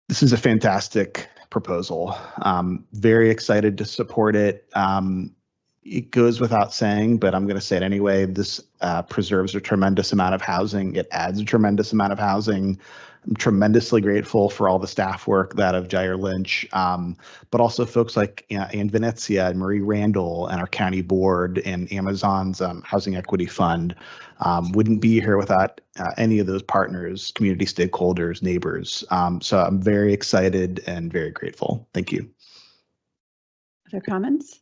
This is a fantastic proposal. Very excited to support it. It goes without saying, but I'm going to say it anyway. This preserves a tremendous amount of housing. It adds a tremendous amount of housing. I'm tremendously grateful for all the staff work, that of Jair Lynch, but also folks like Ann Venezia and Marie Randall and our county board and Amazon's Housing Equity Fund. Wouldn't be here without any of those partners, community stakeholders, neighbors. So I'm very excited and very grateful. Thank you. Other comments?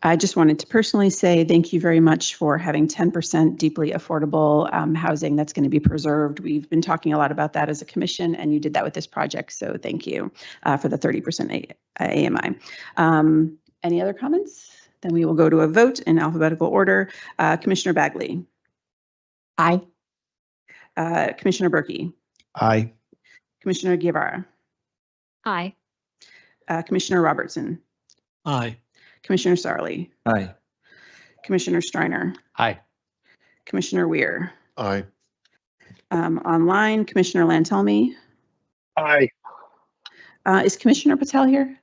I just wanted to personally say thank you very much for having 10% deeply affordable housing that's going to be preserved. We've been talking a lot about that as a commission, and you did that with this project. So thank you for the 30% AMI. Any other comments? Then we will go to a vote in alphabetical order. Commissioner Bagley. Aye. Commissioner Berkey. Aye. Commissioner Guevara. Aye. Commissioner Robertson. Aye. Commissioner Sarli. Aye. Commissioner Striner. Aye. Commissioner Weir. Aye. Online, Commissioner Lantelmi. Aye. Is Commissioner Patel here?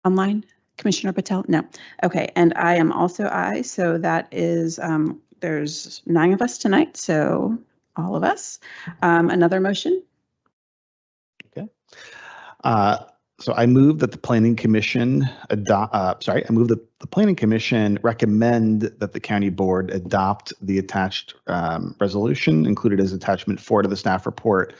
Online? Commissioner Patel? No. Okay, and I am also aye. So that is, there's 9 of us tonight, so all of us. Another motion? Okay. So I move that the Planning Commission I move that the Planning Commission recommend that the county board adopt the attached resolution included as attachment 4 to the staff report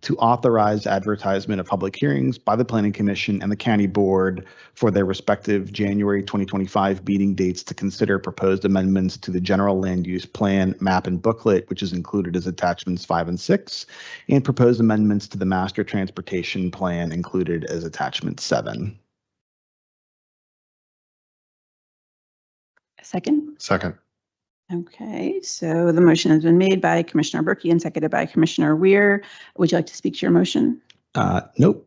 to authorize advertisement of public hearings by the Planning Commission and the county board for their respective January 2025 meeting dates to consider proposed amendments to the general land use plan, map, and booklet, which is included as attachments 5 and 6, and proposed amendments to the master transportation plan included as attachment 7. Second? Second. Okay, so the motion has been made by Commissioner Berkey and seconded by Commissioner Weir. Would you like to speak to your motion? Nope.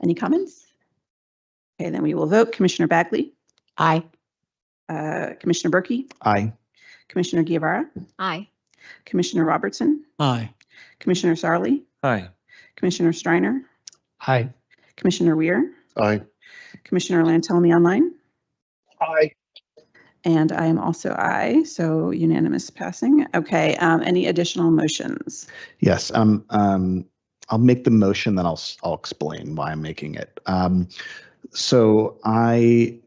Any comments? Okay, then we will vote. Commissioner Bagley. Aye. Commissioner Berkey. Aye. Commissioner Guevara. Aye. Commissioner Robertson. Aye. Commissioner Sarli. Aye. Commissioner Striner. Aye. Commissioner Weir. Aye. Commissioner Lantelmi online. Aye. And I am also aye, so unanimous passing. Okay, any additional motions? Yes. I'll make the motion, then I'll explain why I'm making it. So I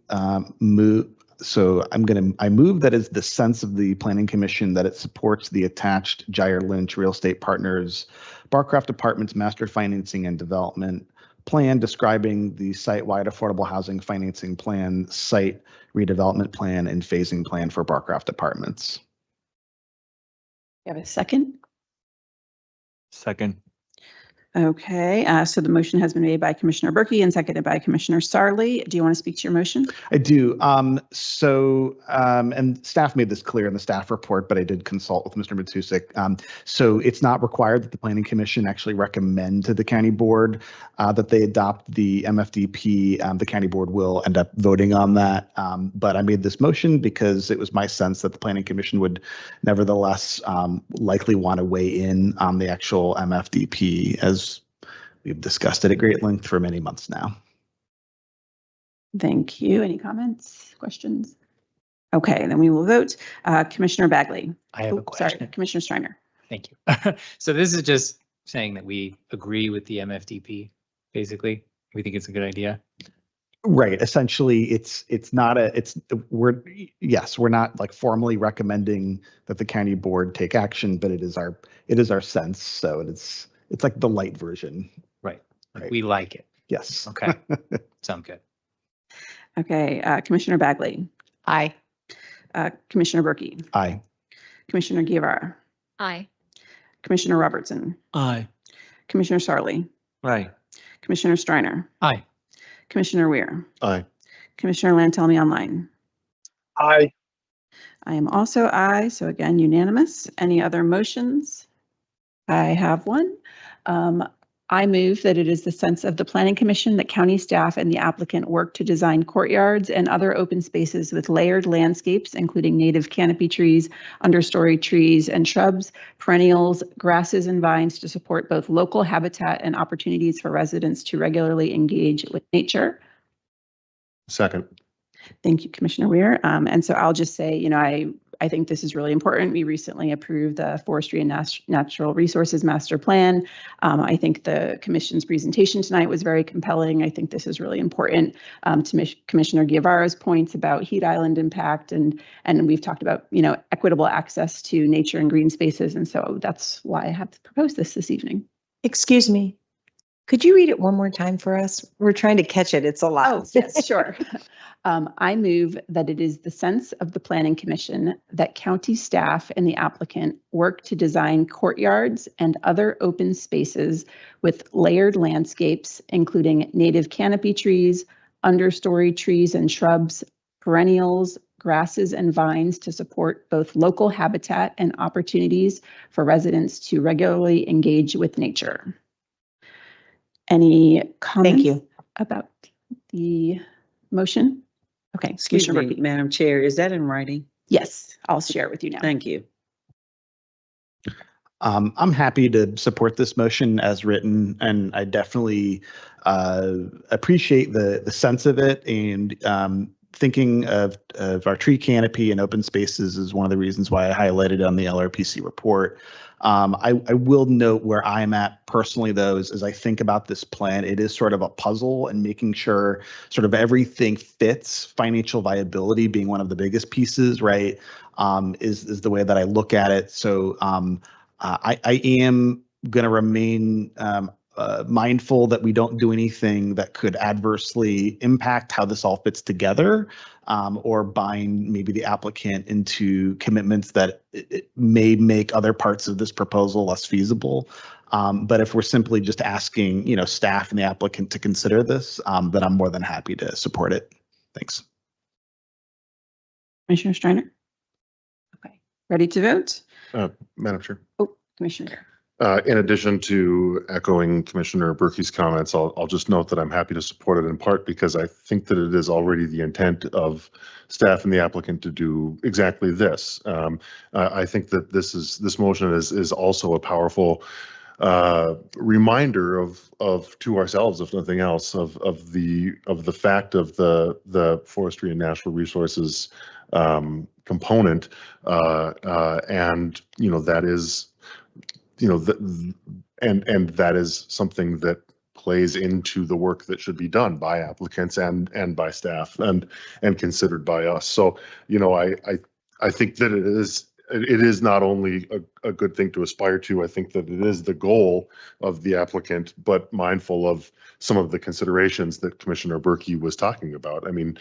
move. So I move that is the sense of the Planning Commission that it supports the attached Jair Lynch Real Estate Partners Barcroft Apartments Master Financing and Development Plan describing the site-wide affordable housing financing plan, site redevelopment plan, and phasing plan for Barcroft Apartments. You have a second? Second. Okay, so the motion has been made by Commissioner Berkey and seconded by Commissioner Sarli. Do you want to speak to your motion? I do. And staff made this clear in the staff report, but I did consult with Mr. Matusik. So it's not required that the Planning Commission actually recommend to the county board that they adopt the MFDP. The county board will end up voting on that. But I made this motion because it was my sense that the Planning Commission would nevertheless likely want to weigh in on the actual MFDP, as we've discussed it at great length for many months now. Thank you. Any comments, questions? Okay, then we will vote. Commissioner Bagley. I have a question. Sorry, Commissioner Striner. Thank you. So this is just saying that we agree with the MFDP, basically. We think it's a good idea. Right. Essentially, we're not like formally recommending that the county board take action, but it is our sense. So it's like the light version. Right. Right. We like it. Yes. Okay. Sound good. Okay, Commissioner Bagley. Aye. Commissioner Berkey. Aye. Commissioner Guevara. Aye. Commissioner Robertson, Aye. Commissioner Sarley, Right. Commissioner Streiner, Aye. Commissioner Weir, Aye. Commissioner Lantelmi online. Aye. I am also aye, so again, unanimous. Any other motions? I have one. I move that it is the sense of the Planning Commission that county staff and the applicant work to design courtyards and other open spaces with layered landscapes, including native canopy trees, understory trees and shrubs, perennials, grasses, and vines to support both local habitat and opportunities for residents to regularly engage with nature. Second. Thank you, Commissioner Weir. And so I'll just say, I think this is really important. We recently approved the Forestry and Natural Resources Master Plan. I think the Commission's presentation tonight was very compelling. I think this is really important to Commissioner Guevara's points about heat island impact, and we've talked about, equitable access to nature and green spaces. And so that's why I have proposed this evening. Excuse me. Could you read it one more time for us? We're trying to catch it. It's a lot. Oh, yes, sure. I move that it is the sense of the Planning Commission that county staff and the applicant work to design courtyards and other open spaces with layered landscapes, including native canopy trees, understory trees and shrubs, perennials, grasses, and vines to support both local habitat and opportunities for residents to regularly engage with nature. Any comments about the motion? Okay. Excuse Commissioner me, Murphy. Madam Chair, is that in writing? Yes, I'll share it with you now. Thank you. I'm happy to support this motion as written, and I definitely appreciate the sense of it, and thinking of our tree canopy and open spaces is one of the reasons why I highlighted on the LRPC report. I will note where I'm at personally, though, is as I think about this plan, it is sort of a puzzle, and making sure sort of everything fits, financial viability being one of the biggest pieces, right, is the way that I look at it. So I am going to remain mindful that we don't do anything that could adversely impact how this all fits together, or bind maybe the applicant into commitments that it may make other parts of this proposal less feasible. But if we're simply just asking, staff and the applicant to consider this, then I'm more than happy to support it. Thanks. Commissioner Streiner? Okay, ready to vote? Madam Chair. Oh, Commissioner. In addition to echoing Commissioner Berkey's comments, I'll just note that I'm happy to support it in part because I think that it is already the intent of staff and the applicant to do exactly this. I think that this motion is also a powerful reminder of to ourselves, if nothing else, of the fact of the forestry and natural resources component, and that is. And that is something that plays into the work that should be done by applicants and by staff and considered by us. So, I think that it is not only a good thing to aspire to. I think that it is the goal of the applicant, but mindful of some of the considerations that Commissioner Berkey was talking about. I mean,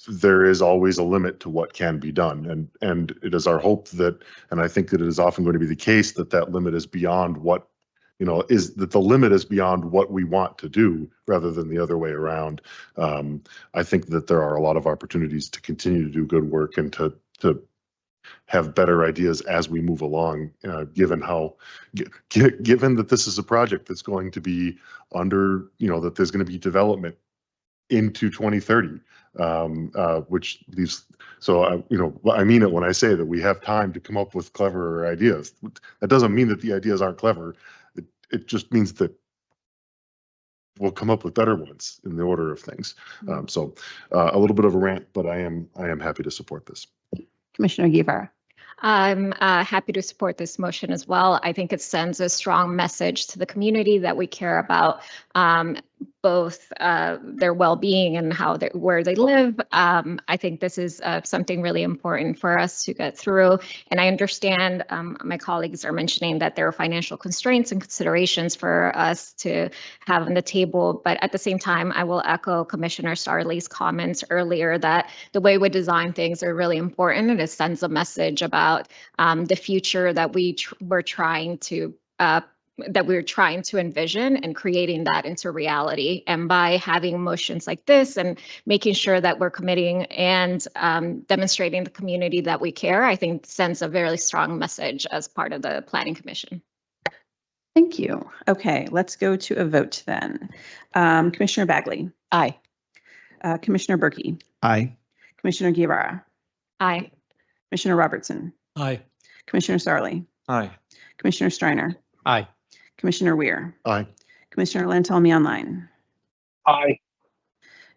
there is always a limit to what can be done. And it is our hope that, and I think that it is often going to be the case, that limit is beyond what, that the limit is beyond what we want to do rather than the other way around. I think that there are a lot of opportunities to continue to do good work and to have better ideas as we move along, given that this is a project that's going to be under, that there's going to be development into 2030. Which leaves, so I mean it when I say that we have time to come up with cleverer ideas. That doesn't mean that the ideas aren't clever. It just means that we'll come up with better ones in the order of things. So a little bit of a rant, but I am happy to support this. Commissioner Guevara. I'm happy to support this motion as well. I think it sends a strong message to the community that we care about both their well-being and where they live. I think this is something really important for us to get through. And I understand my colleagues are mentioning that there are financial constraints and considerations for us to have on the table. But at the same time, I will echo Commissioner Starley's comments earlier that the way we design things are really important, and it sends a message about the future that we're trying to envision and creating that into reality. And by having motions like this and making sure that we're committing and demonstrating the community that we care, I think sends a very strong message as part of the Planning Commission. Thank you. Okay, let's go to a vote then. Commissioner Bagley. Aye. Commissioner Berkey. Aye. Commissioner Guevara. Aye. Commissioner Robertson. Aye. Commissioner Sarley. Aye. Commissioner Streiner. Aye. Commissioner Weir. Aye. Commissioner Lantelmi online. Aye.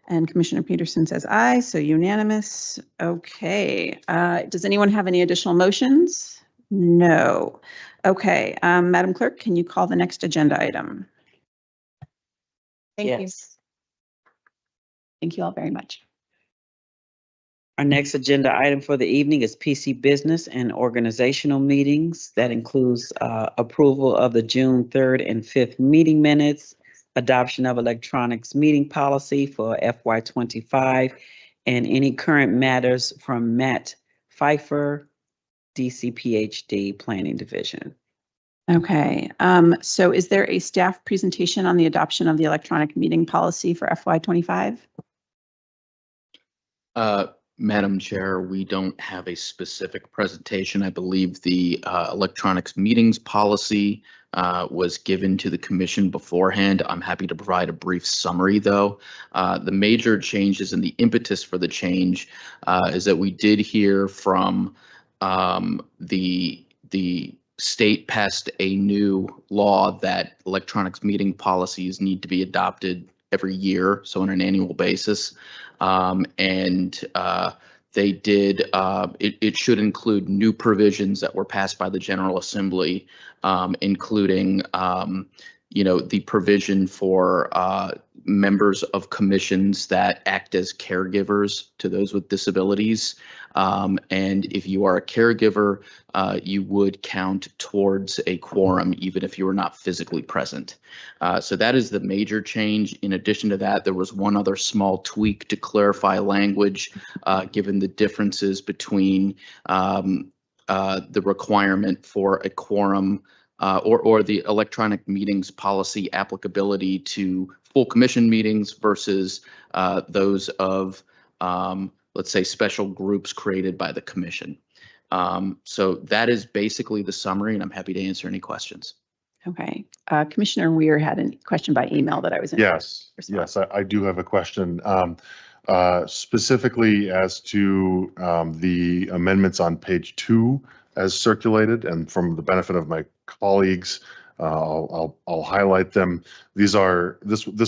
And Commissioner Peterson says aye, so unanimous. Okay. Does anyone have any additional motions? No. Okay. Madam Clerk, can you call the next agenda item? Thank you. Yes. Thank you all very much. Our next agenda item for the evening is PC business and organizational meetings. That includes approval of the June 3rd and 5th meeting minutes, adoption of electronics meeting policy for FY25, and any current matters from Matt Pfeiffer, DC PhD Planning Division. Okay. So is there a staff presentation on the adoption of the electronic meeting policy for FY25? Madam Chair, we don't have a specific presentation. I believe the electronics meetings policy was given to the commission beforehand. I'm happy to provide a brief summary, though. The major changes and the impetus for the change is that we did hear from the state passed a new law that electronics meeting policies need to be adopted every year, so on an annual basis. They did, it should include new provisions that were passed by the General Assembly, including, the provision for members of commissions that act as caregivers to those with disabilities. And if you are a caregiver, you would count towards a quorum, even if you were not physically present. So that is the major change. In addition to that, there was one other small tweak to clarify language, given the differences between the requirement for a quorum or the electronic meetings policy applicability to full commission meetings versus those of, let's say, special groups created by the commission. So that is basically the summary, and I'm happy to answer any questions. Okay. Commissioner Weir had a question by email that I was Yes, I do have a question. Specifically as to the amendments on page 2 as circulated, and from the benefit of my colleagues, I'll highlight them. This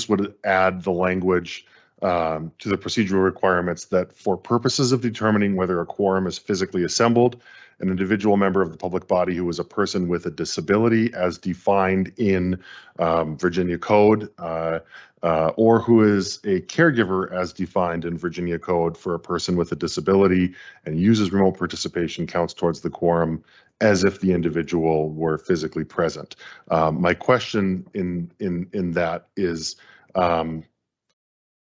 would add the language to the procedural requirements that for purposes of determining whether a quorum is physically assembled, an individual member of the public body who is a person with a disability as defined in Virginia Code, or who is a caregiver as defined in Virginia Code for a person with a disability and uses remote participation counts towards the quorum as if the individual were physically present. My question in that is,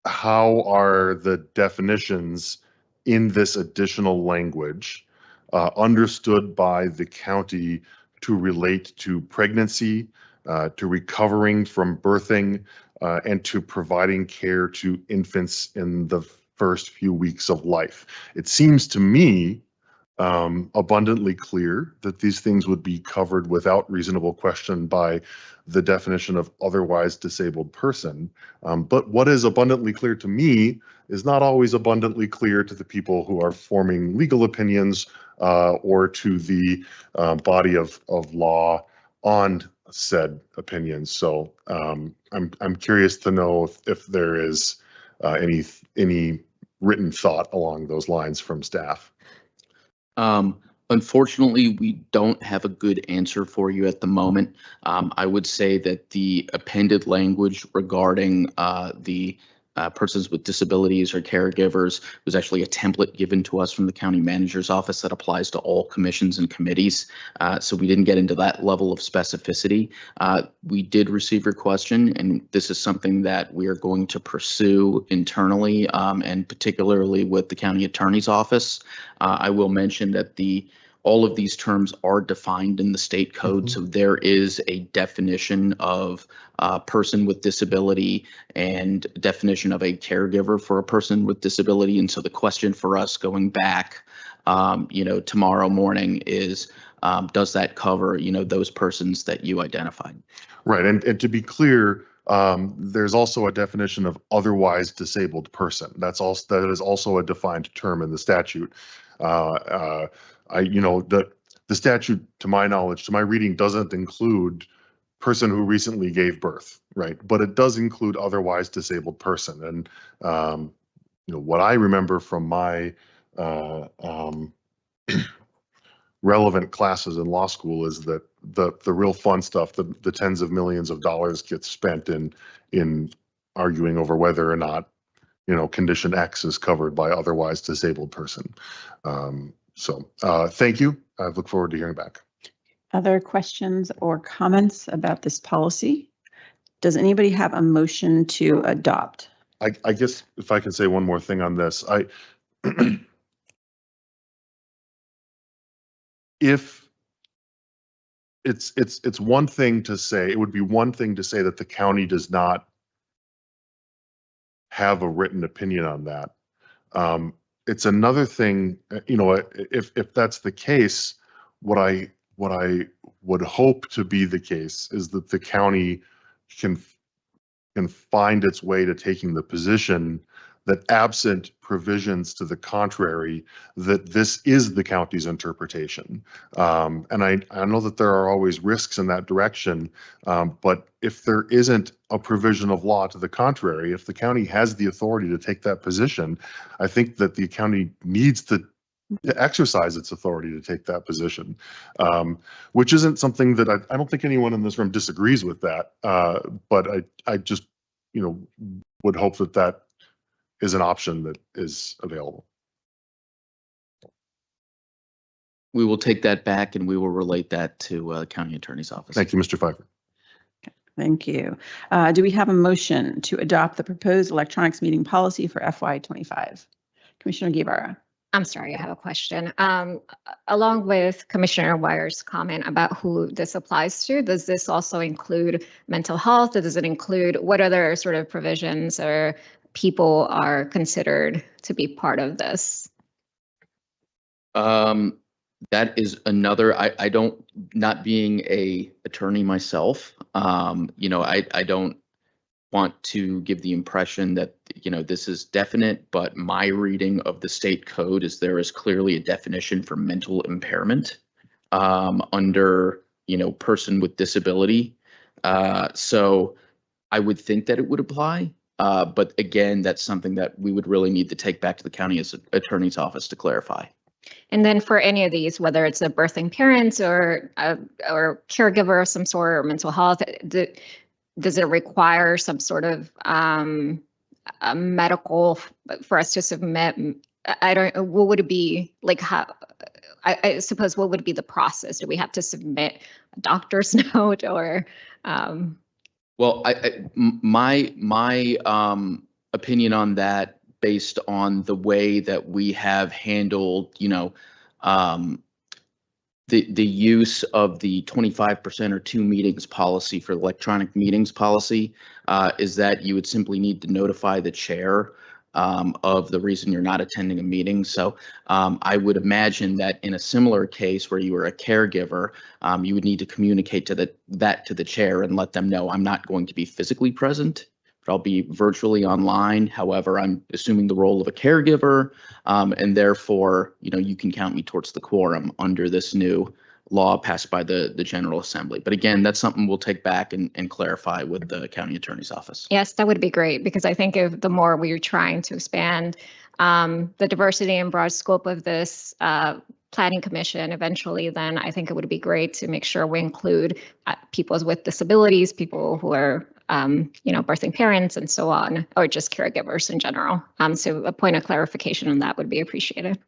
how are the definitions in this additional language understood by the county to relate to pregnancy, to recovering from birthing, and to providing care to infants in the first few weeks of life? It seems to me abundantly clear that these things would be covered without reasonable question by the definition of otherwise disabled person. But what is abundantly clear to me is not always abundantly clear to the people who are forming legal opinions or to the body of law on said opinions. So I'm curious to know if there is any written thought along those lines from staff. Unfortunately, we don't have a good answer for you at the moment. I would say that the appended language regarding the persons with disabilities or caregivers was actually a template given to us from the county manager's office that applies to all commissions and committees. So we didn't get into that level of specificity. We did receive your question, and this is something that we are going to pursue internally, and particularly with the county attorney's office. I will mention that all of these terms are defined in the state code. So there is a definition of a person with disability and definition of a caregiver for a person with disability. And so the question for us going back, tomorrow morning is, does that cover, those persons that you identified? Right. And to be clear, there's also a definition of otherwise disabled person. That is also a defined term in the statute. The statute, to my knowledge, to my reading, doesn't include person who recently gave birth, right? But it does include otherwise disabled person. And what I remember from my relevant classes in law school is that the real fun stuff, the tens of millions of dollars gets spent in arguing over whether or not condition X is covered by otherwise disabled person. So thank you. I look forward to hearing back. Other questions or comments about this policy? Does anybody have a motion to adopt? I guess if I can say one more thing on this, if it's one thing to say, it would be one thing to say that the county does not have a written opinion on that. It's another thing, if that's the case, what I would hope to be the case is that the county can find its way to taking the position that absent provisions to the contrary, that this is the county's interpretation. And I know that there are always risks in that direction, but if there isn't a provision of law to the contrary, if the county has the authority to take that position, I think that the county needs to exercise its authority to take that position, which isn't something that I don't think anyone in this room disagrees with that, but I just would hope that is an option that is available. We will take that back and we will relate that to the county attorney's office. Thank you, Mr. Pfeiffer. Thank you. Do we have a motion to adopt the proposed electronics meeting policy for FY25? Commissioner Guevara. I'm sorry, I have a question. Along with Commissioner Wire's comment about who this applies to, does this also include mental health? Does it include what other sort of provisions or people are considered to be part of this? That is another, I don't, not being a attorney myself, I don't want to give the impression that, this is definite, but my reading of the state code is there is clearly a definition for mental impairment under, person with disability. So I would think that it would apply. But again, that's something that we would really need to take back to the county attorney's office to clarify. And then for any of these, whether it's a birthing parent or caregiver of some sort or mental health, does it require some sort of a medical for us to submit? What would it be like? How? I suppose what would be the process? Do we have to submit a doctor's note or? Well, my opinion on that, based on the way that we have handled, the use of the 25% or 2 meetings policy for electronic meetings policy, is that you would simply need to notify the chair of the reason you're not attending a meeting. So I would imagine that in a similar case where you were a caregiver, you would need to communicate that to the chair and let them know I'm not going to be physically present, but I'll be virtually online. However, I'm assuming the role of a caregiver, and therefore, you can count me towards the quorum under this new law passed by the General Assembly. But again, that's something we'll take back and clarify with the county attorney's office. Yes, that would be great, because I think if the more we're trying to expand the diversity and broad scope of this planning commission eventually, then I think it would be great to make sure we include people with disabilities, people who are, birthing parents and so on, or just caregivers in general. So a point of clarification on that would be appreciated.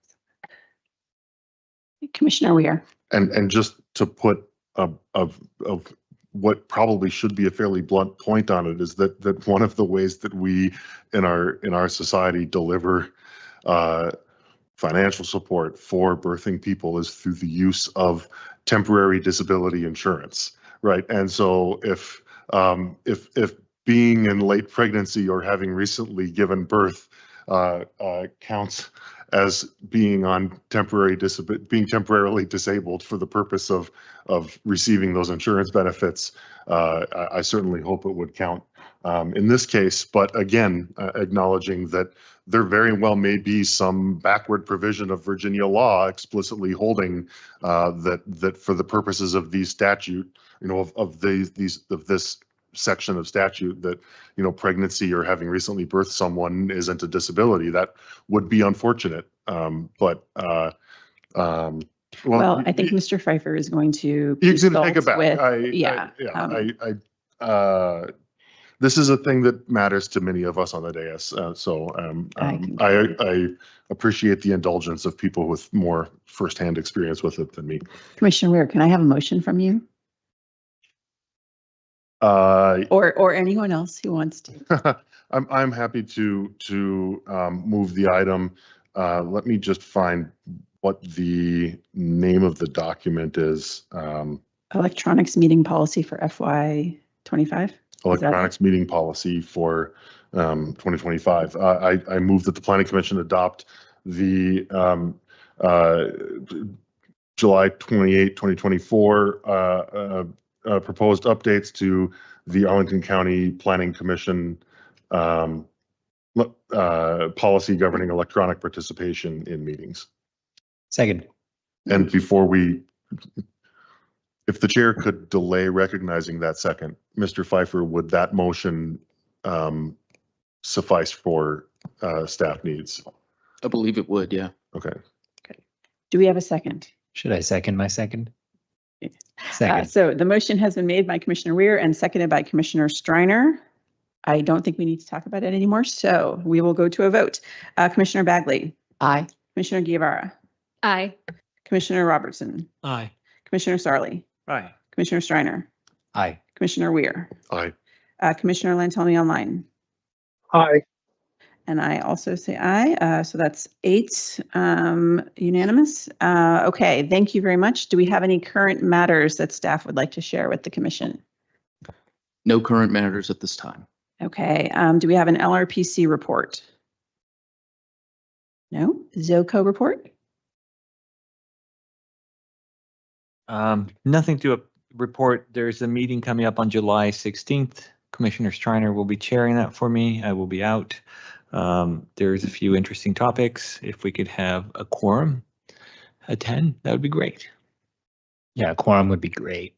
Commissioner Weir. And just to put of what probably should be a fairly blunt point on it is that one of the ways that we in our society deliver financial support for birthing people is through the use of temporary disability insurance, right? And so if being in late pregnancy or having recently given birth counts as being on being temporarily disabled for the purpose of receiving those insurance benefits, I certainly hope it would count in this case. But again, acknowledging that there very well may be some backward provision of Virginia law explicitly holding that for the purposes of these statute, of this section of statute, that pregnancy or having recently birthed someone isn't a disability. That would be unfortunate. Well, I think Mr. Pfeiffer is going to. He's going to take it back. This is a thing that matters to many of us on the dais. I appreciate the indulgence of people with more firsthand experience with it than me. Commissioner Weir, can I have a motion from you? Or anyone else who wants to. I'm happy to move the item. Let me just find what the name of the document is. Electronics meeting policy for FY25. Electronics meeting policy for 2025. I move that the Planning Commission adopt the July 28, 2024 proposed updates to the Arlington County Planning Commission policy governing electronic participation in meetings. Second. And if the chair could delay recognizing that second, Mr. Pfeiffer, would that motion suffice for staff needs? I believe it would, yeah. Okay. Do we have a second? Should I second my second? Second. So the motion has been made by Commissioner Weir and seconded by Commissioner Striner. I don't think we need to talk about it anymore, so we will go to a vote. Commissioner Bagley. Aye. Commissioner Guevara. Aye. Commissioner Robertson. Aye. Commissioner Sarli. Aye. Commissioner Striner. Aye. Commissioner Weir. Aye. Commissioner Lantelmi online. Aye. And I also say aye. So that's 8 unanimous. Okay, thank you very much. Do we have any current matters that staff would like to share with the commission? No current matters at this time. Okay, do we have an LRPC report? No? ZOCO report? Nothing to report. There's a meeting coming up on July 16th. Commissioner Striner will be chairing that for me. I will be out. There's a few interesting topics. If we could have a quorum attend, that would be great. Yeah, a quorum would be great.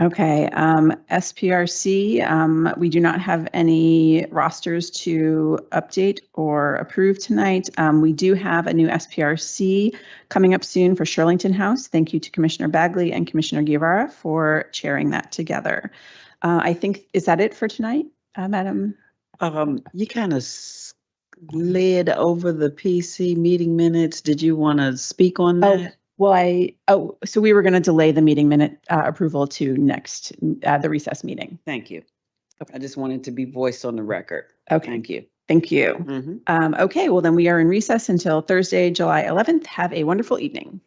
Okay, SPRC, we do not have any rosters to update or approve tonight. We do have a new SPRC coming up soon for Shirlington House. Thank you to Commissioner Bagley and Commissioner Guevara for chairing that together. I think, is that it for tonight, Madam? You kind of slid over the PC meeting minutes. Did you want to speak on that? So we were going to delay the meeting minute approval to next, the recess meeting. Thank you. I just wanted to be voiced on the record. Okay. Thank you. Thank you. Okay, well then we are in recess until Thursday, July 11th. Have a wonderful evening.